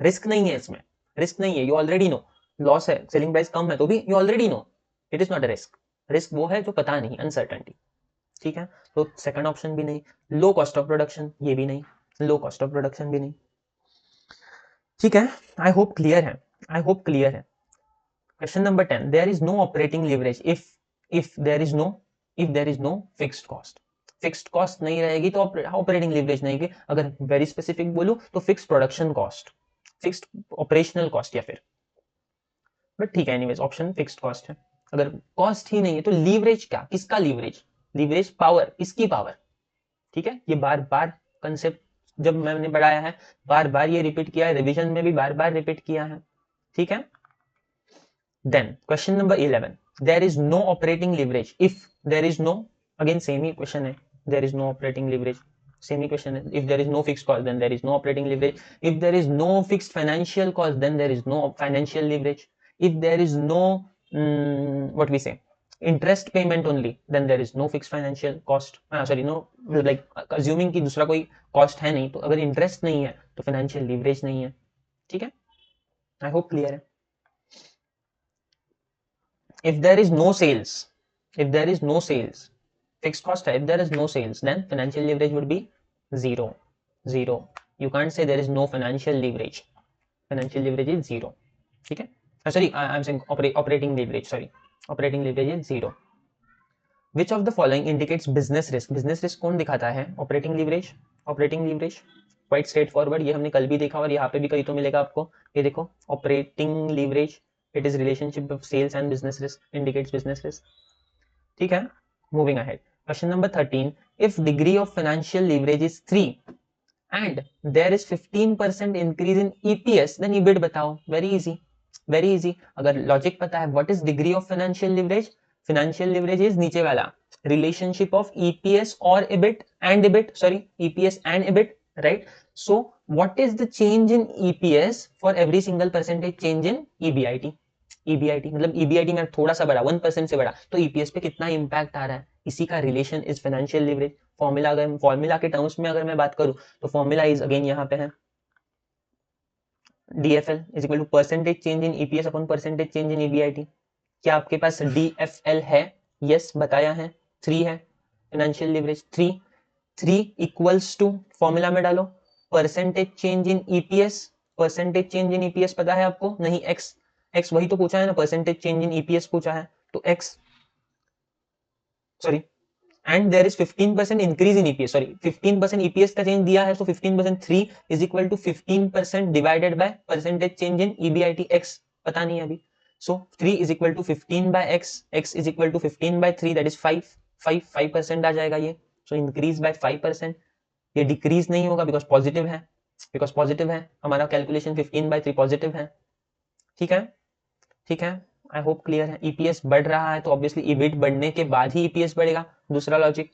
रिस्क नहीं है इसमें, रिस्क नहीं है, यू ऑलरेडी नो। लॉस है, सेलिंग प्राइस कम है तो भी you already no, it is not a risk. Risk वो है जो पता नहीं, अनसर्टेनिटी। ठीक है, तो सेकंड ऑप्शन भी नहीं। लो कॉस्ट ऑफ प्रोडक्शन, ये भी नहीं, लो कॉस्ट ऑफ प्रोडक्शन भी नहीं। ठीक है, आई होप क्लियर है, आई होप क्लियर है। Question number 10, there is no operating leverage if there is no fixed cost. Fixed cost नहीं रहेगी तो ऑपरेटिंग लिवरेज नहीं है। अगर वेरी स्पेसिफिक बोलूं तो fixed production cost, fixed operational cost, या फिर, बट ठीक है, एनीवेज ऑप्शन फिक्स्ड कॉस्ट है। अगर कॉस्ट ही नहीं है तो लीवरेज क्या, किसका लीवरेज? लीवरेज पावर, किसकी पावर? ठीक है, ये बार बार कंसेप्ट जब मैंने पढ़ाया है, बार बार ये रिपीट किया है, रिवीजन में भी बार बार रिपीट किया है। ठीक है, then question number 11, there is no operating leverage if there is no, again same ही क्वेश्चन है, there is no operating leverage, same ही क्वेश्चन है। If there is no fixed cost then there is no operating leverage, if there is no fixed financial cost then there is no financial leverage, if there is no what we say interest payment only then there is no fixed financial cost, sorry no, like assuming कि दूसरा कोई cost है नहीं, तो अगर interest नहीं है तो financial leverage नहीं है। ठीक है, I hope clear है। if there is no sales, if there is no sales, fixed cost है, if there is no sales then financial leverage would be zero, zero, you can't say there is no financial leverage, financial leverage is zero। ठीक है, sorry I'm saying operating leverage, sorry operating leverage is zero। Which of the following indicates business risk? business risk कौन दिखाता है? Operating leverage, operating leverage quite straight forward, ये हमने कल भी देखा और यहाँ पे भी कहीं तो मिलेगा आपको। ये देखो operating leverage, it is relationship of sales and business risk, indicates business risk. ठीक है, moving ahead. Question number 13, if degree of financial leverage is 3 and there is 15% increase in EPS then EBIT बताओ। Very easy, very easy. अगर logic पता है, what is degree of financial leverage? Financial leverage is नीचे वाला, relationship of EPS और EBIT and EBIT, sorry EPS and EBIT, right? So what is the change in EPS for every single percentage change in EBIT? EBIT मतलब EBIT में थोड़ा सा बड़ा, 1% से बड़ा, तो ईपीएस पे कितना इंपैक्ट आ रहा है? इसी का relation is financial leverage. Formula, अगर फॉर्मूला के टर्म्स में अगर मैं बात करूं तो फॉर्मूला इज अगेन यहाँ पे है DFL is equal to percentage change in EPS upon percentage change in EBIT। क्या आपके पास DFL है? यस बताया है, 3 है financial leverage. 3 equals to, formula में डालो, percentage change in EPS। Percentage change in EPS पता है आपको? नहीं, एक्स वही तो पूछा है ना, परसेंटेज चेंज इन EPS पूछा है, तो x, sorry, and there is 15% increase in EPS, sorry 15% EPS का चेंज दिया है, so 15% 3 is equal to 15% divided by percentage change in EBIT x पता नहीं है अभी, so 3 is equal to 15 by x is equal to 15 by 3 that is 5% आ जाएगा ये, सो इंक्रीज बाय 5%। ये डिक्रीज नहीं होगा बिकॉज पॉजिटिव है, हमारा कैलकुलेशन 15 बाय 3 पॉजिटिव है। ठीक है, ठीक है, आई होप क्लियर है। EPS बढ़ रहा है तो ऑब्वियसली EBIT बढ़ने के बाद ही EPS बढ़ेगा, दूसरा लॉजिक।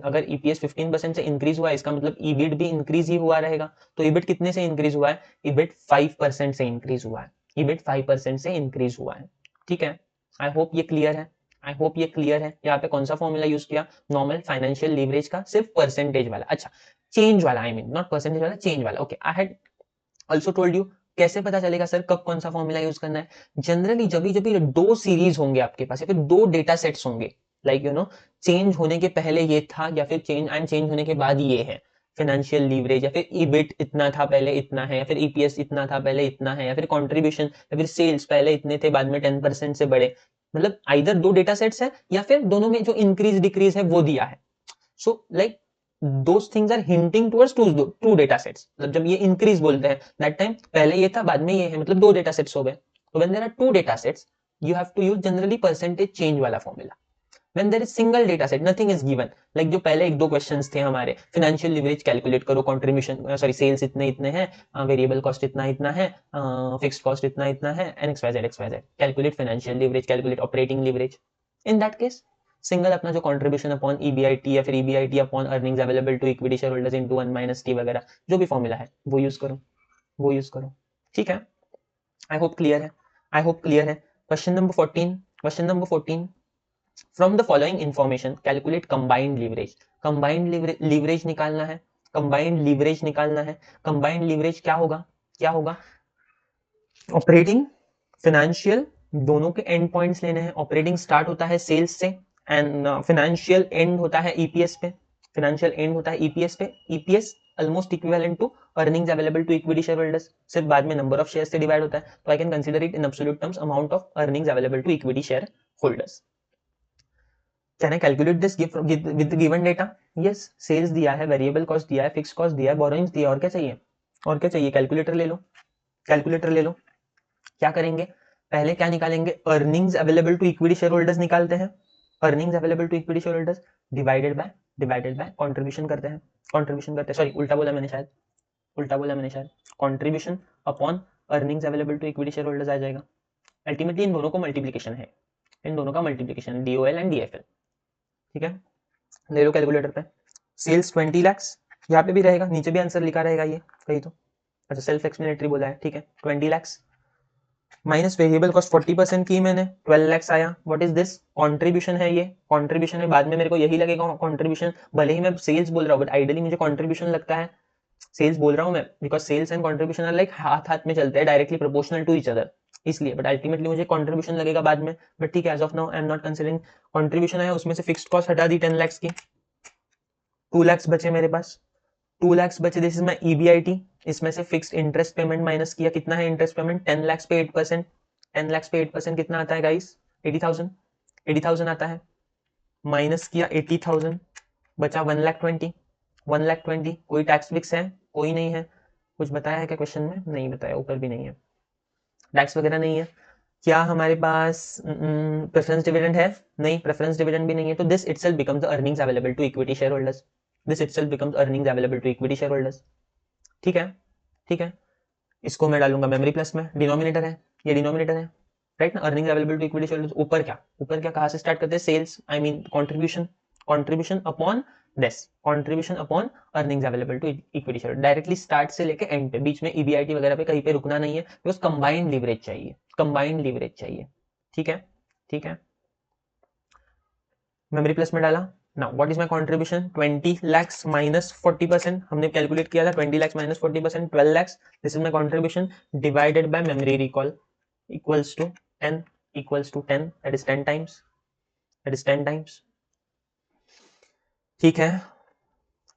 अगर EPS 15% से इंक्रीज हुआ है, इसका मतलब EBIT भी इंक्रीज ही हुआ रहेगा। तो EBIT कितने से इंक्रीज हुआ है? EBIT 5% से इंक्रीज हुआ है, EBIT 5% से इंक्रीज हुआ है। ठीक है, आई होप ये क्लियर है, आई होप ये क्लियर है। यहाँ पे कौन सा फॉर्मूला यूज किया? नॉर्मल फाइनेंशियल लीवरेज का, सिर्फ परसेंटेज वाला, अच्छा चेंज वाला, आई मीन नॉट परसेंटेज वाला, चेंज वाला। Okay, I had also told you. कैसे पता चलेगा सर कब कौन सा फॉर्मूला यूज करना है? जनरली जब जब दो सीरीज होंगे आपके पास या फिर दो डेटा सेट्स होंगे, लाइक चेंज होने के पहले ये था या फिर चेंज होने के बाद ये है, फाइनेंशियल लीवरेज, या फिर EBIT इतना था पहले इतना है, या फिर EPS इतना था पहले इतना है, या फिर कंट्रीब्यूशन या फिर सेल्स पहले इतने थे बाद में 10% से बढ़े, मतलब आइदर दो डेटा सेट्स है या फिर दोनों में जो इंक्रीज डिक्रीज है वो दिया है। So like those things are hinting towards two data sets। मतलब जब ये increase बोलते हैं that time पहले ये था बाद में ये है, मतलब दो data sets हो गए। तो when there are two data sets you have to use generally percentage change वाला formula। when there is single data set nothing is given, like जो पहले एक दो questions थे हमारे, financial leverage calculate करो, contribution sorry sales इतने इतने हैं, variable cost इतना इतना है, fixed cost इतना इतना है, and xyz calculate financial leverage, calculate operating leverage। in that case single अपना जो कंट्रीब्यूशन अपॉन EBIT या फिर EBIT upon earnings available to equity share holders into 1 minus T वगैरह जो भी फॉर्मूला है वो यूज करो। ठीक है, आई होप क्लियर है, आई होप क्लियर है। Question number 14, from the following information calculate combined leverage. Combined leverage निकालना है, कंबाइंड लीवरेज क्या होगा? ऑपरेटिंग फाइनेंशियल दोनों के एंड पॉइंट्स लेने हैं। ऑपरेटिंग स्टार्ट होता है सेल्स से एंड फाइनेंशियल एंड होता है EPS पे, EPS almost equivalent to earnings available to equity share holders, सिर्फ बाद में नंबर ऑफ शेयर से डिवाइड होता है, तो I can consider it in absolute terms amount of earnings available to equity share holders. Can I calculate this with given data? Yes, sales दिया है, variable cost दिया है, फिक्स कॉस्ट दिया है, बोरोइंग्स दिया है, और क्या चाहिए? कैलकुलेटर ले लो। क्या करेंगे? पहले क्या निकालेंगे? Earnings available to equity share holders निकालते हैं, earnings available to equity share holders divided by contribution करते हैं, सॉरी उल्टा बोला मैंने शायद, contribution upon earnings available to equity share holders आ जाएगा। अल्टीमेटली इन दोनों का मल्टीप्लिकेशन है, DOL एंड DFL। ठीक है, ले लो कैलकुलेटर पे। सेल्स 20 lakhs, यहाँ पे भी रहेगा, नीचे भी आंसर लिखा रहेगा ये कहीं तो, अच्छा सेल्फ एक्सप्लेनेटरी बोला है, ठीक है। 20 lakhs माइनस वेरिएबल कॉस्ट 40% की मैंने, 12 lakhs आया। What is this? कंट्रीब्यूशन है, ये कंट्रीब्यूशन है। बाद में मेरे को यही लगेगा कंट्रीब्यूशन, भले ही मैं सेल्स बोल रहा हूँ बट आइडियली मुझे कंट्रीब्यूशन लगता है, सेल्स बोल रहा हूँ मैं, because sales and contribution are like हाथ में चलते हैं, directly proportional to each other, इसलिए। बट अल्टीमेटली मुझे कंट्रीब्यूशन लगेगा बाद में, बट ठीक है, as of now I am not considering. Contribution है, उसमें से फिक्स्ड कॉस्ट हटा दी 10 lakhs की, 2 lakhs बचे मेरे पास, 2 lakhs बचे, दिस इज माय EBIT। इसमें से फिक्स्ड इंटरेस्ट पेमेंट माइनस किया, कितना है इंटरेस्ट पेमेंट? 10 lakhs पे 8%, 10 lakhs पे 8% कितना आता है गाइस? 80,000 आता है, माइनस किया 80,000, बचा 1,20,000। कोई टैक्स फिक्स है? कोई नहीं है। कुछ बताया है क्या क्वेश्चन में? नहीं बताया, ऊपर भी नहीं है, टैक्स वगैरह नहीं है। क्या हमारे पास प्रेफरेंस डिविडेंड है? नहीं, प्रेफरेंस डिविडेंड भी नहीं है। तो this itself becomes the earnings available to equity share holders, ठीक है, ठीक है। इसको मैं डालूंगा मेमोरी प्लस में, डिनोमिनेटर है, ये डिनोमिनेटर है, राइट ना। Earning available to equity shareholders, ऊपर क्या कहां से स्टार्ट करते हैं? Sales, I mean contribution upon this, contribution upon earnings available to equity share, directly start से लेके एंड पे, बीच में EBIT वगैरह पे कहीं पे रुकना नहीं है, बिकॉज कंबाइंड लीवरेज चाहिए, ठीक है, ठीक है। मेमोरी प्लस में डाला, now what is my contribution 20 lakhs minus 40%, हमने कैलकुलेट किया था 20 lakhs minus 40% 12 lakhs, this is my contribution divided by memory recall equals to 10 equals to 10, that is 10 times, that is 10 times. ठीक है,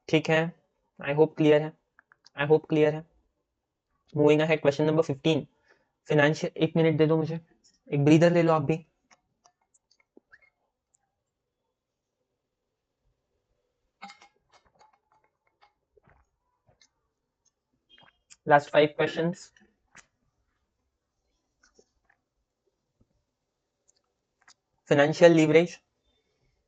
ठीक है, I hope clear है, I hope clear है। Moving ahead, question number 15 financial, एक minute दे दो मुझे, एक ब्रीदर ले लो आप भी। Last 5 questions. Financial leverage,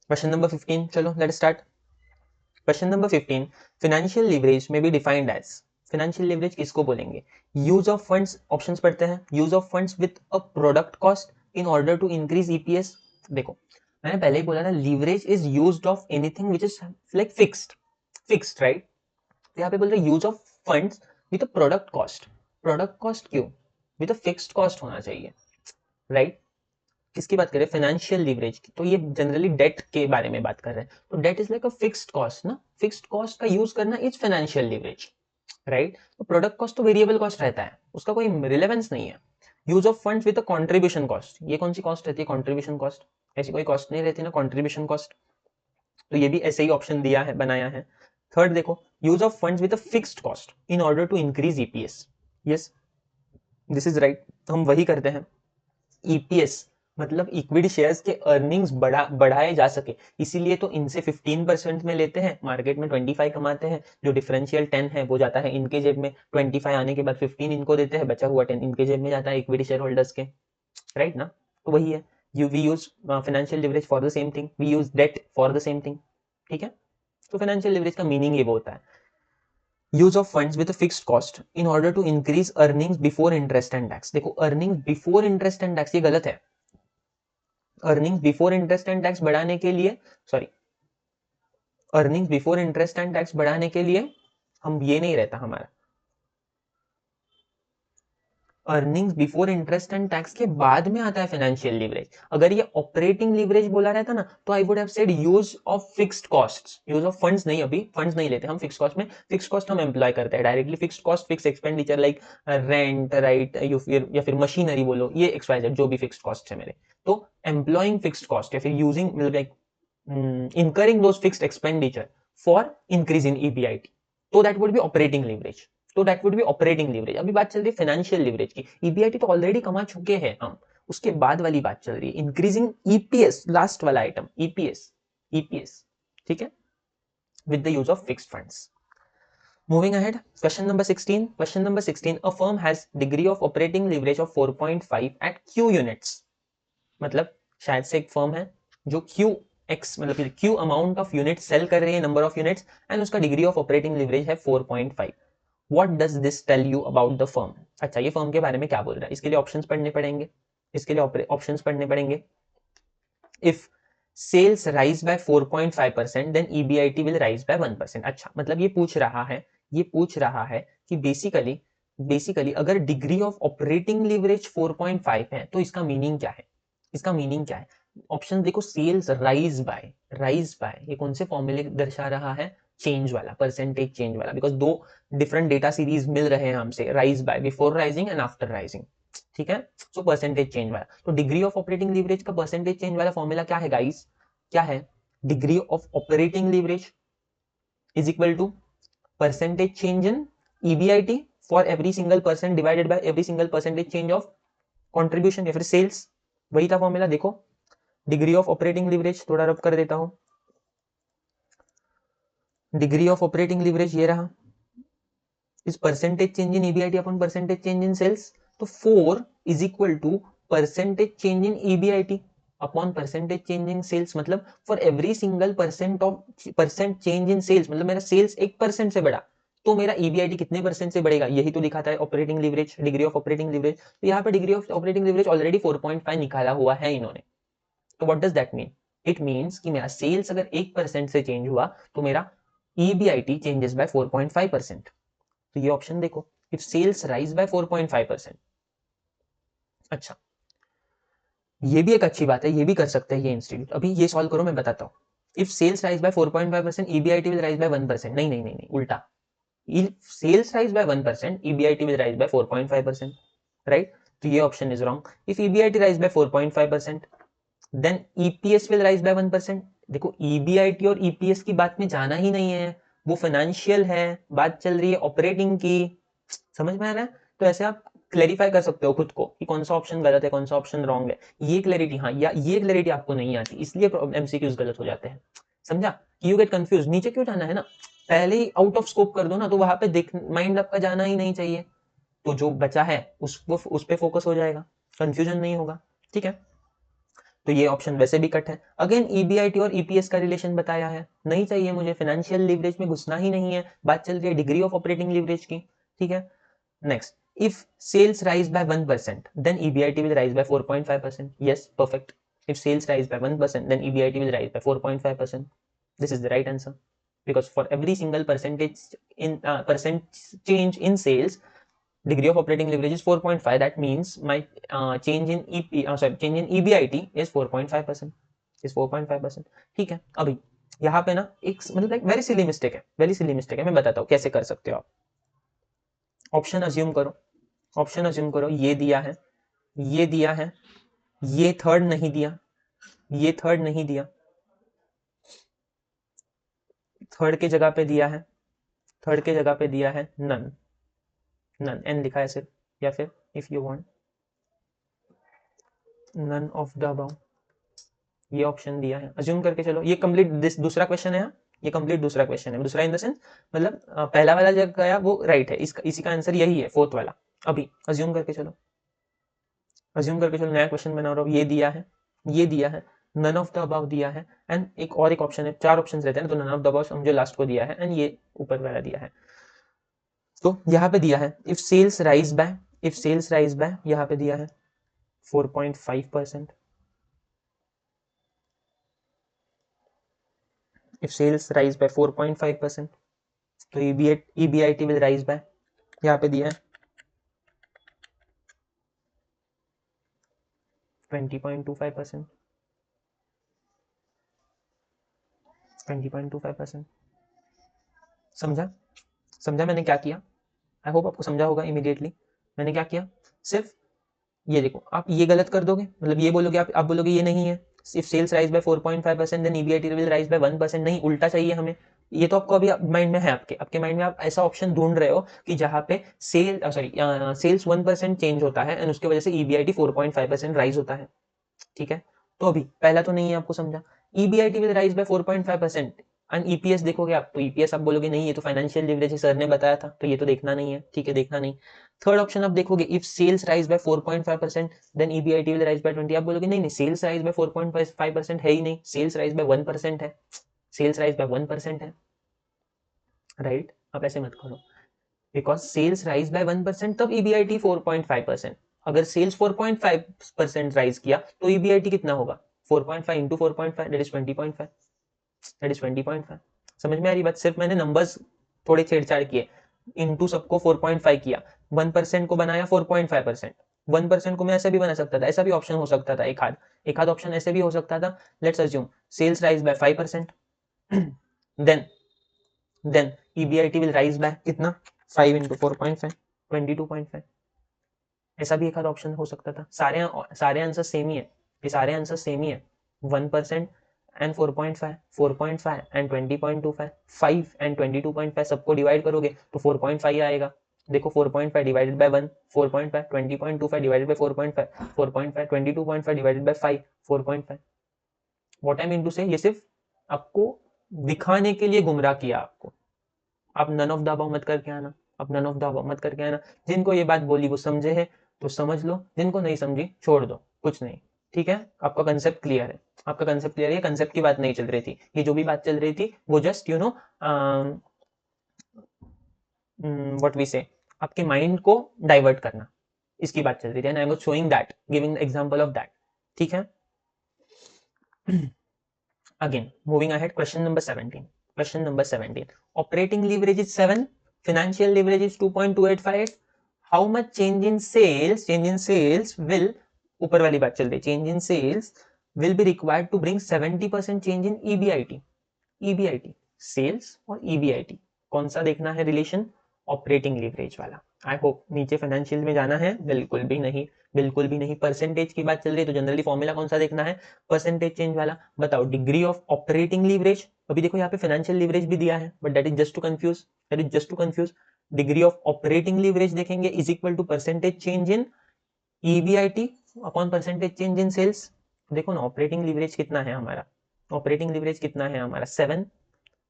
question number 15, चलो let start. Question number 15, financial leverage में be defined as, financial leverage किसको बोलेंगे? यूज ऑफ फंड्स, ऑप्शंस पढ़ते हैं, use of funds with a product cost in order to increase EPS. देखो मैंने पहले ही बोला था leverage is used of anything which is like fixed right. तो यहाँ पे बोल रहे use of funds with a product cost, product cost क्यों? विद अ फिक्स्ड कॉस्ट होना चाहिए राइट। किसकी बात करें? फाइनेंशियल लीवरेज की। तो ये जनरली डेट के बारे में बात कर रहे हैं। तो debt is like a fixed cost ना, फिक्स्ड कॉस्ट का यूज करना इज फाइनेंशियल लीवरेज राइट। तो प्रोडक्ट कॉस्ट तो वेरिएबल कॉस्ट रहता है, उसका कोई रिलेवेंस नहीं है। Use of funds with a contribution cost, ये कौन सी कॉस्ट रहती है? कंट्रीब्यूशन कॉस्ट, ऐसी कोई कॉस्ट नहीं रहती ना कंट्रीब्यूशन कॉस्ट। तो ये भी ऐसे ही ऑप्शन दिया है, बनाया है। थर्ड देखो, use of funds with a fixed cost in order to increase EPS, yes this is right. तो हम वही करते हैं। ईपीएस मतलब इक्विटी शेयर्स के अर्निंग्स बढ़ाए जा सके, इसीलिए तो इनसे 15% में लेते हैं, मार्केट में 25 कमाते हैं, जो डिफरेंशियल 10 है वो जाता है इनके जेब में, 25 आने के बाद 15 इनको देते हैं, बचा हुआ 10 इनके जेब में जाता है इक्विटी शेयर होल्डर्स के, राइट ना। तो वही है, we use financial leverage for the same thing, we use debt for the same thing, ठीक है। तो फाइनेंशियल लिवरेज का मीनिंग ये वो होता है, use of funds with fixed cost in order to increase earnings before interest and tax. देखो earnings before interest and tax ये गलत है, earnings before interest and tax बढ़ाने के लिए, sorry earnings before interest and tax बढ़ाने के लिए हम ये नहीं रहता हमारा, earnings before interest and tax के बाद में आता है फाइनेंशियल लीवरेज। अगर ये ऑपरेटिंग लीवरेज बोला रहता ना तो I would have said use of fixed costs, use of funds नहीं, अभी फंड्स नहीं लेते हम फिक्स्ड कॉस्ट में, फिक्स्ड कॉस्ट हम एम्प्लॉय करते हैं directly, fixed cost fix expenditure like rent right या फिर मशीनरी बोलो, ये XYZ जो भी फिक्स्ड कॉस्ट है मेरे, तो एम्प्लॉइंग फिक्स्ड कॉस्ट या फिर यूजिंग मतलब like incurring those fixed expenditure for increase in EBIT, तो that would be operating leverage, तो that would be operating leverage। अभी बात चल रही है फाइनेंशियल लीवरेज की, EBIT तो ऑलरेडी कमा चुके हैं हम, उसके बाद वाली बात चल रही है इंक्रीजिंग EPS, लास्ट वाला आइटम EPS, ठीक है, with the use of fixed funds। Moving ahead, question number 16, question number 16, a firm has degree of operating leverage of 4.5 at Q units, मतलब शायद से एक फर्म है जो Q मतलब Q amount of unit sale कर रही है, नंबर ऑफ यूनिट्स, एंड उसका डिग्री ऑफ ऑपरेटिंग लिवरेज है 4.5। What does this tell you about the firm? अच्छा ये फर्म के बारे में क्या बोल रहा है, इसके लिए ऑप्शंस पढ़ने पड़ेंगे, इसके लिए ऑप्शंस पढ़ने पड़ेंगे। If sales rise by 4.5% then EBIT will rise by 1%। अच्छा मतलब ये पूछ रहा है कि बेसिकली अगर डिग्री ऑफ ऑपरेटिंग लिवरेज 4.5 है तो इसका मीनिंग क्या है, इसका मीनिंग क्या है? ऑप्शन देखो, सेल्स राइज बाय ये कौन से फॉर्मूले दर्शा रहा है? चेंज वाला, परसेंटेज चेंज वाला, बिकॉज दो डिफरेंट डेटा सीरीज मिल रहे हैं हमसे, rise by before rising and after rising, ठीक है। सो परसेंटेज चेंज वाला, तो डिग्री ऑफ ऑपरेटिंग लीवरेज का परसेंटेज चेंज वाला फॉर्मूला क्या है गाइस? क्या है? Degree of operating leverage is equal to percentage change in EBIT for every single percent divided by every single percentage change of contribution या फिर sales, वही था फॉर्मूला। देखो डिग्री ऑफ ऑपरेटिंग लीवरेज थोड़ा रब कर देता हूं, डिग्री ऑफ ऑपरेटिंग लीवरेज ये रहा, इस percentage change in EBIT upon percentage change in sales, तो 4 is equal to percentage change in EBIT upon percentage change in sales, मतलब for every single percent change in sales, मतलब मेरा sales 1% से बढ़ा तो मेरा EBIT कितने परसेंट से बढ़ेगा, यही तो लिखा था operating leverage, degree of operating leverage. तो यहाँ पे degree of operating leverage already 4.5 निकाला हुआ है इन्होंने। तो what does that mean? It means कि मेरा सेल्स अगर 1% से चेंज हुआ तो मेरा EBIT चेंजेस बाय 4.5%। तो ये ऑप्शन देखो, इफ सेल्स राइज बाय 4.5%। अच्छा ये भी एक अच्छी बात है, ये भी कर सकते हैं ये इंस्टीट्यूट। अभी ये सॉल्व करो, मैं बताता हूं। If sales rise by 4.5% EBIT will rise by 1%. नहीं नहीं नहीं नहीं, उल्टा. If sales rise by 1%, EBIT will rise by 4.5%. Right? तो ये option is wrong. If EBIT rise by 4.5%, then EPS will rise by 1%. देखो EBIT और EPS की बात में जाना ही नहीं है, वो फाइनेंशियल है, बात चल रही है ऑपरेटिंग की. समझ में आ रहा है? तो ऐसे आप क्लैरिफाई कर सकते हो खुद को कि कौन सा ऑप्शन गलत है, कौन सा ऑप्शन रॉन्ग है. ये क्लैरिटी, हाँ, या ये क्लैरिटी आपको नहीं आती, इसलिए MCQs गलत हो जाते हैं. समझा? You get confuse. नीचे क्यों जाना है ना, पहले ही आउट ऑफ स्कोप कर दो ना, तो वहां पे देख माइंड आपका जाना ही नहीं चाहिए. तो जो बचा है उस पे फोकस हो जाएगा, कंफ्यूजन नहीं होगा. ठीक है, तो ये ऑप्शन वैसे भी कट है. अगेन EBIT और EPS का रिलेशन बताया है, नहीं चाहिए मुझे, फाइनेंशियल लीवरेज में घुसना ही नहीं है, बात चल रही है डिग्री ऑफ ऑपरेटिंग लीवरेज की. ठीक है, next. If sales rise by 1%, then EBIT will rise by 4.5%. Yes, perfect. If sales rise by 1%, then EBIT will rise by 4.5%. This is the right answer. Because for every single percent change in sales, degree of operating leverage is 4.5. That means my change in EBIT is 4.5%. Is 4.5%. ठीक है, अभी यहाँ पे ना एक मतलब एक very silly mistake है, वेरी सिली मिस्टेक है. मैं बताता हूँ कैसे कर सकते हो आप. ऑप्शन अज्यूम करो, ऑप्शन अज्यूम करो, ये दिया है, ये दिया है, ये थर्ड नहीं दिया, ये थर्ड नहीं दिया, थर्ड के जगह पे दिया है, थर्ड के जगह पे दिया है नन, नन एन लिखा है सिर्फ, या फिर if you want none of the above, ये ऑप्शन दिया है. अज्यूम करके चलो, ये कंप्लीट दूसरा क्वेश्चन है, ये कंप्लीट दूसरा क्वेश्चन है. दूसरा इन द सेंस मतलब पहला वाला जो गया वो राइट है, इसका इसी का आंसर यही है, फोर्थ वाला. अभी अज्यूम करके चलो, अज्यूम करके चलो, नया क्वेश्चन बना रहा हूँ. ये दिया है, ये दिया है, नन ऑफ द अबव दिया है, एंड एक और एक ऑप्शन है, चार ऑप्शन रहते हैं ना, तो नन ऑफ द अबव समझो लास्ट को दिया है, एंड ये ऊपर वाला दिया है. तो यहाँ पे दिया है if sales rise by, if sales rise by यहाँ पे दिया है 4.5%. if sales rise by 4.5%, तो EBIT will rise by, यहाँ पे दिया है 20.25%, 20.25%. समझा? समझा मैंने क्या किया? आई होप आपको समझा होगा इमीडिएटली. मैंने क्या किया, सिर्फ ये देखो, आप ये गलत कर दोगे, मतलब ये बोलोगे, आप बोलोगे ये नहीं है. If sales rise by 4.5%, then EBIT will rise by 1%. नहीं, उल्टा चाहिए हमें. ये तो आपको अभी माइंड में है, आपके माइंड में आप ऐसा ऑप्शन ढूंढ रहे हो कि जहां पे सेल्स 1% चेंज होता है एंड उसके वजह से EBIT 4.5% राइज होता है. ठीक है, तो अभी पहला तो नहीं है, आपको समझा. EBIT will rise by 4.5% and EPS देखोगे आप, तो EPS आप बोलोगे नहीं, ये तो फाइनेंशियल लीवरेज सर ने बताया था, तो ये तो देखना नहीं है. ठीक है, देखना नहीं. थर्ड ऑप्शन आप देखोगे, if sales rise by 4.5%, then EBIT will rise by 20. आप बोलोगे नहीं नहीं, सेल्स राइज बाय 4.5% है ही नहीं, सेल्स राइज बाय 1% है, सेल्स राइज बाय 1% है. राइट, आप ऐसे मत करो, बिकॉज सेल्स राइज बाय 1% तब EBIT 4.5%. अगर सेल्स 4.5% राइज किया तो EBIT कितना होगा, 4.5 into 4.5, that is 20.5, that is 20.5. समझ में आ रही बात? सिर्फ मैंने नंबर्स थोड़े छेड़छाड़ किए, इंटू सबको 4.5 किया, 1% को बनाया 4.5%. 1% को मैं ऐसा भी बना सकता था, ऐसा भी ऑप्शन हो सकता था, एक आध ऑप्शन ऐसे भी हो सकता था. Let's assume sales rise by 5%, then EBIT will rise by कितना, 5 इंटू 4.5, 22.5. ऐसा भी एक आध ऑप्शन हो सकता था. सारे आंसर सेम ही है, ये सारे आंसर सेम ही है. 1% एंड 4.5, 4.5 एंड 20.25, 5 एंड 22.5 सबको डिवाइड करोगे तो 4.5 आएगा. देखो 4.5 divided by 1, 4.5, 20.25 divided by 4.5, 4.5, 22.5 divided by 5, 4.5. What I mean to say, ये सिर्फ आपको दिखाने के लिए गुमराह किया आपको. आप नन ऑफ द अबव मत करके आना, आप नन ऑफ द अबव मत करके आना. जिनको ये बात बोली वो समझे है तो समझ लो, जिनको नहीं समझी छोड़ दो, कुछ नहीं. ठीक है, आपका कंसेप्ट क्लियर है, आपका कंसेप्ट क्लियर है. कंसेप्ट की बात नहीं चल रही थी, ये जो भी बात चल रही थी वो just you know what we say, आपके माइंड को डाइवर्ट करना, इसकी बात चल रही थी. And I was showing that, giving example of that. ठीक है, again moving ahead, question number 17. Question number 17. Operating leverage is 7. Financial leverage is 2.285. How much change in sales will, ऊपर वाली बात चल रही, change in sales will be required to bring 70% change in EBIT. EBIT sales और EBIT कौन सा देखना है रिलेशन? ऑपरेटिंग लीवरेज वाला। आई होप नीचे फाइनेंशियल में जाना है? बिल्कुल भी नहीं, बिल्कुल भी नहीं। परसेंटेज की बात चल रही है तो जनरली फॉर्मूला कौन सा देखना है? परसेंटेज चेंज वाला। बताओ डिग्री ऑफ ऑपरेटिंग लीवरेज। अभी देखो यहाँ पे फाइनेंशियल लीवरेज भी दिया है but that is just to confuse, that is just to confuse. Degree of operating leverage देखेंगे is equal to percentage change in EBIT upon percentage change in sales. देखो ना ऑपरेटिंग लीवरेज कितना है हमारा, operating leverage कितना है हमारा 7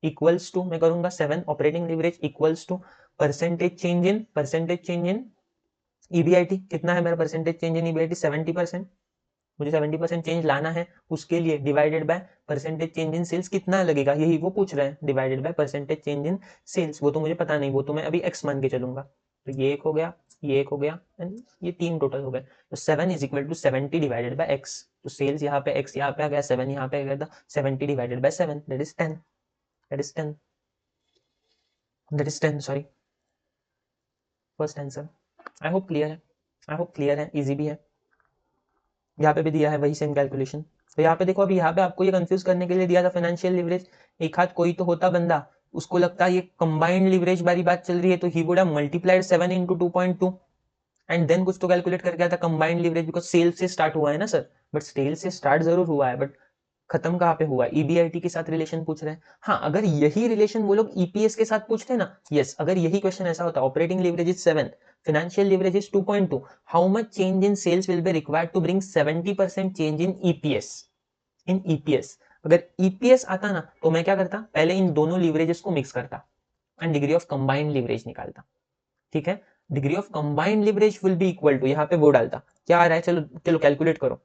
equals to, मैं करूंगा 7 operating leverage equals to percentage change in EBIT कितना है मेरा परसेंटेज चेंज इन EBIT 70%। मुझे 70% चेंज लाना है, उसके लिए divided by percentage change in sales कितना लगेगा, यही वो पूछ रहे हैं। Divided by percentage change in sales, वो तो मुझे पता नहीं, वो तो मैं अभी x मान के चलूंगा। तो ये एक हो गया, ये एक हो गया एंड ये 3 टोटल हो गए। तो 7 is equal to 70 divided by x। तो सेल्स यहाँ पे x यहाँ पे आ गया, 7 यहाँ पे आ गया, 70 divided by 7 that is 10, that is 10, that is 10 sorry, first answer. I hope clear है, आई होप क्लियर है, इजी भी है। यहाँ पे भी दिया है वही सेम कैलकुलेशन। तो यहाँ पे देखो, अभी यहाँ पे आपको ये कंफ्यूज करने के लिए दिया था फाइनेंशियल लिवरेज। एक हाथ कोई तो होता बंदा, उसको लगता है ये कंबाइंड लिवरेज वाली बात चल रही है, तो he would have multiplied 7 into 2.2 and then कुछ तो कैलकुलेट करके आया था कंबाइंड लिवरेज, बिकॉज सेल से स्टार्ट हुआ है ना सर। बट सेल से स्टार्ट जरूर हुआ है बट खत्म कहाँ पे हुआ है? EBIT के साथ रिलेशन पूछ रहे हैं। हाँ, अगर यही रिलेशन वो लोग EPS के साथ पूछते ना, यस, अगर यही क्वेश्चन ऐसा होता, operating leverage is 7, financial leverage is 2.2, how much change in sales will be required to bring 70% change in EPS? in EPS अगर EPS आता ना तो मैं क्या करता, पहले इन दोनों लीवरेजेस को मिक्स करता and degree of combined leverage निकालता। ठीक है, degree of combined leverage will be equal to, यहाँ पे वो डालता, क्या आ रहा है, चलो चलो कैलकुलेट करो,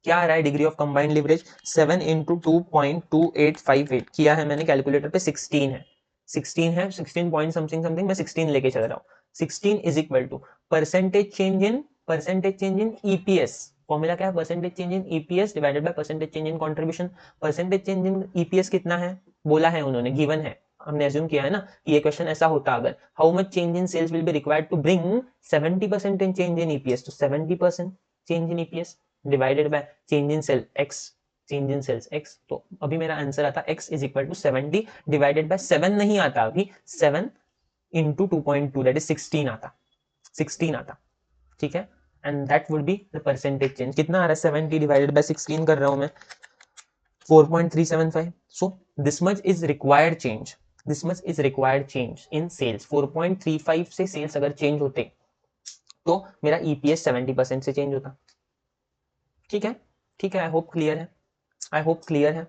क्या आ रहा है degree of combined leverage? 7 into 2.2858 किया है मैंने कैलकुलेटर पे, 16 है, 16 है, 16 पॉइंट समथिंग समथिंग, मैं 16 लेके चल रहा हूँ। 16 is equal to percentage change in EPS। Formula क्या है? Percentage change in EPS divided by percentage change in contribution. Percentage change in EPS कितना है बोला है उन्होंने, गिवन है, हमने अज्यूम किया है ना कि ये क्वेश्चन ऐसा होता अगर, how much change in sales will be required to bring 70% in change in EPS, तो 70% change in EPS divided by change in sale x, change in sales x। तो अभी मेरा आंसर आता x is equal to 70 divided by 7 नहीं आता अभी, 7 into 2.2 that is 16 आता, 16 आता। ठीक है, and that would be the percentage change. कितना आ रहा है? 70 डिवाइडेड बाय 16 कर रहा हूं मैं, 4.375। So this much is required change, this much is required change in sales. 4.35 से सेल्स अगर चेंज होते तो मेरा EPS 70% से चेंज होता। ठीक है, ठीक है, आई होप क्लियर है, आई होप क्लियर है।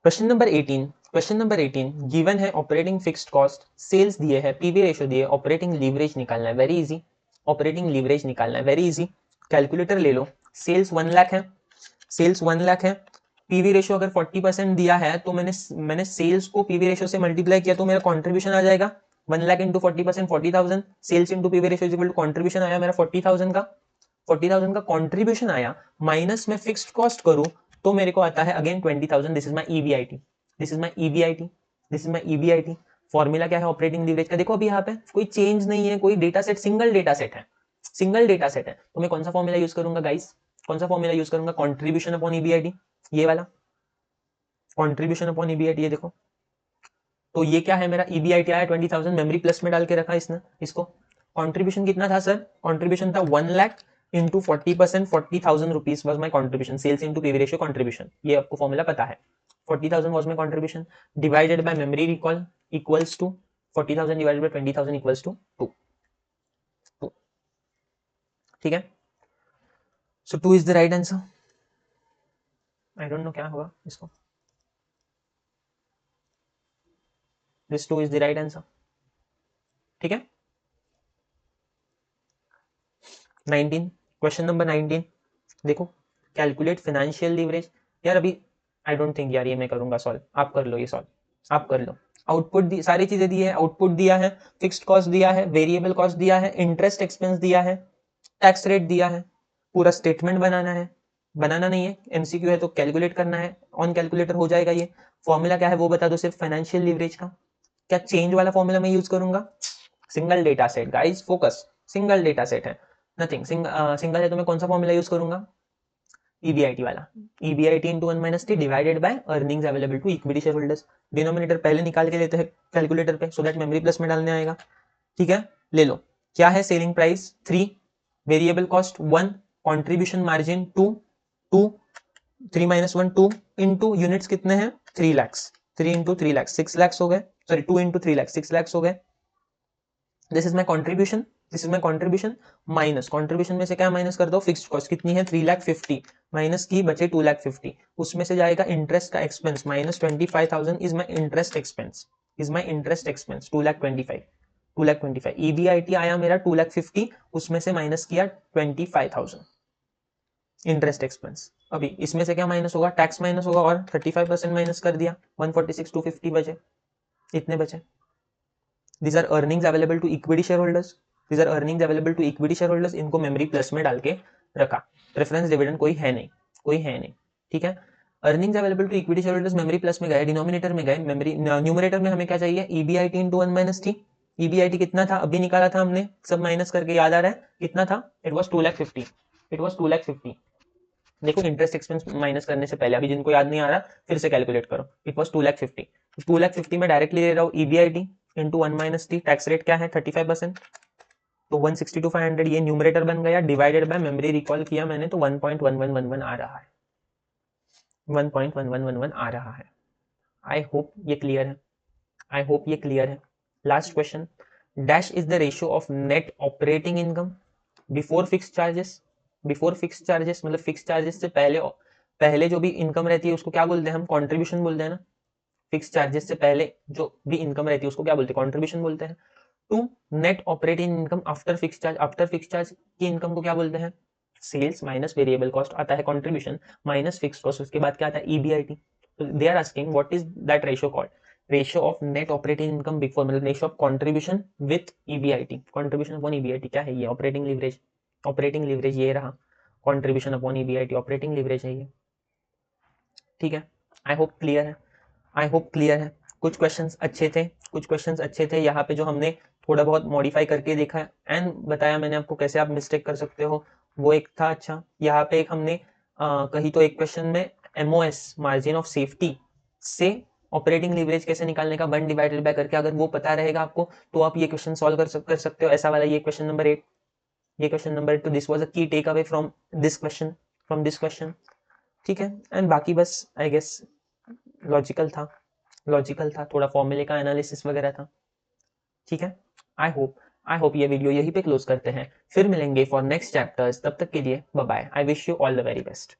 Question number 18, question number 18 given है ऑपरेटिंग फिक्स्ड कॉस्ट, सेल्स दिए है, पीवी रेशियो दिए, ऑपरेटिंग लीवरेज निकालना है, वेरी इजी, ऑपरेटिंग लीवरेज निकालना है, वेरी इजी। कैलकुलेटर ले लो, सेल्स 1 लाख है, सेल्स 1 लाख है, पीवी रेशियो अगर 40% दिया है तो मैंने सेल्स को पीवी रेशियो से मल्टीप्लाई किया तो मेरा कंट्रीब्यूशन आ जाएगा 1 lakh into 40%, 40,000। Sales into PV ratio equal to contribution आया मेरा 40,000 का, 40,000 का कंट्रीब्यूशन आया, माइनस में फिक्स्ड कॉस्ट करूं तो मेरे को आता है again 20,000। This is my EBIT, this is my EBIT, this is my EBIT। Formula क्या है ऑपरेटिंग लीवरेज का? देखो अभी यहाँ पे कोई चेंज नहीं है, कोई data set, single data set है, सिंगल डेटा सेट है, तो मैं कौन सा फॉर्मूला यूज करूंगा गाइस? कौन सा फॉर्मूला यूज करूंगा? कंट्रीब्यूशन अपॉन EBIT, ये वाला कंट्रीब्यूशन अपॉन EBIT। ये देखो, तो ये क्या है मेरा EBIT आया 20,000, मेमोरी प्लस में डाल के रखा इसने इसको। कंट्रीब्यूशन कितना था सर? कंट्रीब्यूशन था 1 lakh into 40%, 40,000 rupees was my contribution, sales into PV ratio contribution, ये आपको फॉर्मूला पता है। 40,000 was my contribution divided by memory recall equals to 40,000 divided by 20,000 equals to 2। ठीक है, so 2 is the right answer. I don't know क्या होगा इसको, this 2 is the right answer. ठीक है, 19, क्वेश्चन नंबर 19 देखो, कैलकुलेट फाइनेंशियल लीवरेज। यार अभी आई डोंट थिंक यार ये मैं करूंगा सॉल्व, आप कर लो ये सॉल्व, आप कर लो। आउटपुट दी, सारी चीजें दी है, आउटपुट दिया है, फिक्स्ड कॉस्ट दिया है, वेरिएबल कॉस्ट दिया है, इंटरेस्ट एक्सपेंस दिया है, टैक्स रेट दिया है, पूरा स्टेटमेंट बनाना है, बनाना नहीं है, MCQ है तो कैलकुलेट करना है, ऑन कैलकुलेटर हो जाएगा ये। फॉर्मूला क्या है वो बता दो सिर्फ फाइनेंशियल लीवरेज का, क्या चेंज वाला फॉर्मूला मैं यूज करूंगा? Single data set guys, focus, single data set है, नथिंग, सिंगल है तो मैं कौन सा फॉर्मूला यूज करूंगा? EBIT वाला, EBIT into 1 minus T divided by earnings available to equity share holders. Denominator पहले निकाल के लेते हैं कैलकुलेटर पे, सो दैट मेमोरी प्लस में डालने आएगा। ठीक है, ले लो। क्या है selling price 3, variable cost 1, contribution margin 2, 2 3 minus 1 2 into units कितने हैं 3 लैक्स, 3 इंटू 3 लैक्स 6 लैक्स हो गए, सॉरी 2 इंटू 3 लैक्स 6 लैक्स हो गए। This is my contribution, this is my contribution minus contribution में से क्या माइनस कर दो, फिक्स्ड कॉस्ट कितनी है 3,50,000 माइनस की बचे 2,50,000, उसमें से जाएगा इंटरेस्ट का expense minus 25,000 is my interest expense, is my interest expense 2,25,000 EBIT आया मेरा 2,50,000, उसमें से माइनस किया 25,000 इंटरेस्ट एक्सपेंस। अभी इसमें से क्या माइनस होगा, टैक्स माइनस होगा और 35% माइनस कर दिया, 146,250 बचे, इतने बचे। These are earnings available to equity shareholders. These are earnings available to equity shareholders. इनको मेमोरी प्लस में डाल के रखा। प्रेफरेंस डिविडेंड कोई है नहीं, कोई है नहीं। ठीक है, earnings available to equity shareholders memory plus में गए, डिनोमिनेटर में गए, मेमोरी न्यूमरेटर में हमें क्या चाहिए, EBIT into 1 minus T. EBIT कितना था अभी निकाला था हमने, सब माइनस करके याद आ रहा है कितना था, इट वॉज 2,50,000, इट वॉज 2,50,000। देखो इंटरेस्ट एक्सपेंस माइनस करने से पहले, अभी जिनको याद नहीं आ रहा फिर से कैलकुलेट करो, इट वॉज 2,50,000। 2,50,000 में डायरेक्टली ले रहा हूँ EBIT into 1 minus T, tax rate क्या है 35%, तो 162,500 ये न्यूमरेटर बन गया, डिवाइडेड बाय मेमोरी रिकॉल किया मैंने तो 1.1111 आ रहा है, 1.1111 आ रहा है। आई होप ये क्लियर है, आई होप ये क्लियर है। Last question, dash is the ratio of net operating income before fix charges. Before fix charges मतलब फिक्स चार्जेस से पहले, पहले जो भी इनकम रहती है उसको क्या बोलते हैं हम, कॉन्ट्रीब्यूशन बोलते हैं ना। फिक्स चार्जेस से पहले जो भी इनकम रहती है उसको क्या बोलते हैं, कॉन्ट्रीब्यूशन बोलते हैं। To net operating income after fix charge, after fix charge की इनकम को क्या बोलते हैं, सेल्स माइनस वेरिएबल कॉस्ट आता है कॉन्ट्रीब्यूशन, माइनस फिक्स कॉस्ट, उसके बाद क्या आता है EBIT। तो they are asking what is that ratio called, ratio of net operating income before, मतलब ratio of contribution with EBIT, contribution upon EBIT क्या है ये, ऑपरेटिंग लीवरेज, ऑपरेटिंग लीवरेज ये रहा, contribution upon EBIT operating leverage है ये। ठीक है, आई होप क्लियर है, आई होप क्लियर है। कुछ क्वेश्चंस अच्छे थे, कुछ क्वेश्चंस अच्छे थे, यहाँ पे जो हमने थोड़ा बहुत मॉडिफाई करके देखा है एंड बताया मैंने आपको कैसे आप मिस्टेक कर सकते हो, वो एक था अच्छा। यहाँ पे एक हमने कहीं तो एक क्वेश्चन में MOS मार्जिन ऑफ सेफ्टी से ऑपरेटिंग लीवरेज कैसे निकालने का 1 डिवाइडेड बाय करके, अगर वो पता रहेगा आपको तो आप ये क्वेश्चन सॉल्व कर सकते हो, ऐसा वाला ये क्वेश्चन नंबर 8, ये क्वेश्चन नंबर 8। तो this was a key takeaway from this question, from this question. ठीक है, एंड बाकी बस आई गेस लॉजिकल था, लॉजिकल था, थोड़ा फॉर्मूले का एनालिसिस वगैरह था। ठीक है, आई होप ये वीडियो यहीं पे क्लोज करते हैं, फिर मिलेंगे फॉर नेक्स्ट चैप्टर्स, तब तक के लिए bye bye, I wish you all the very best.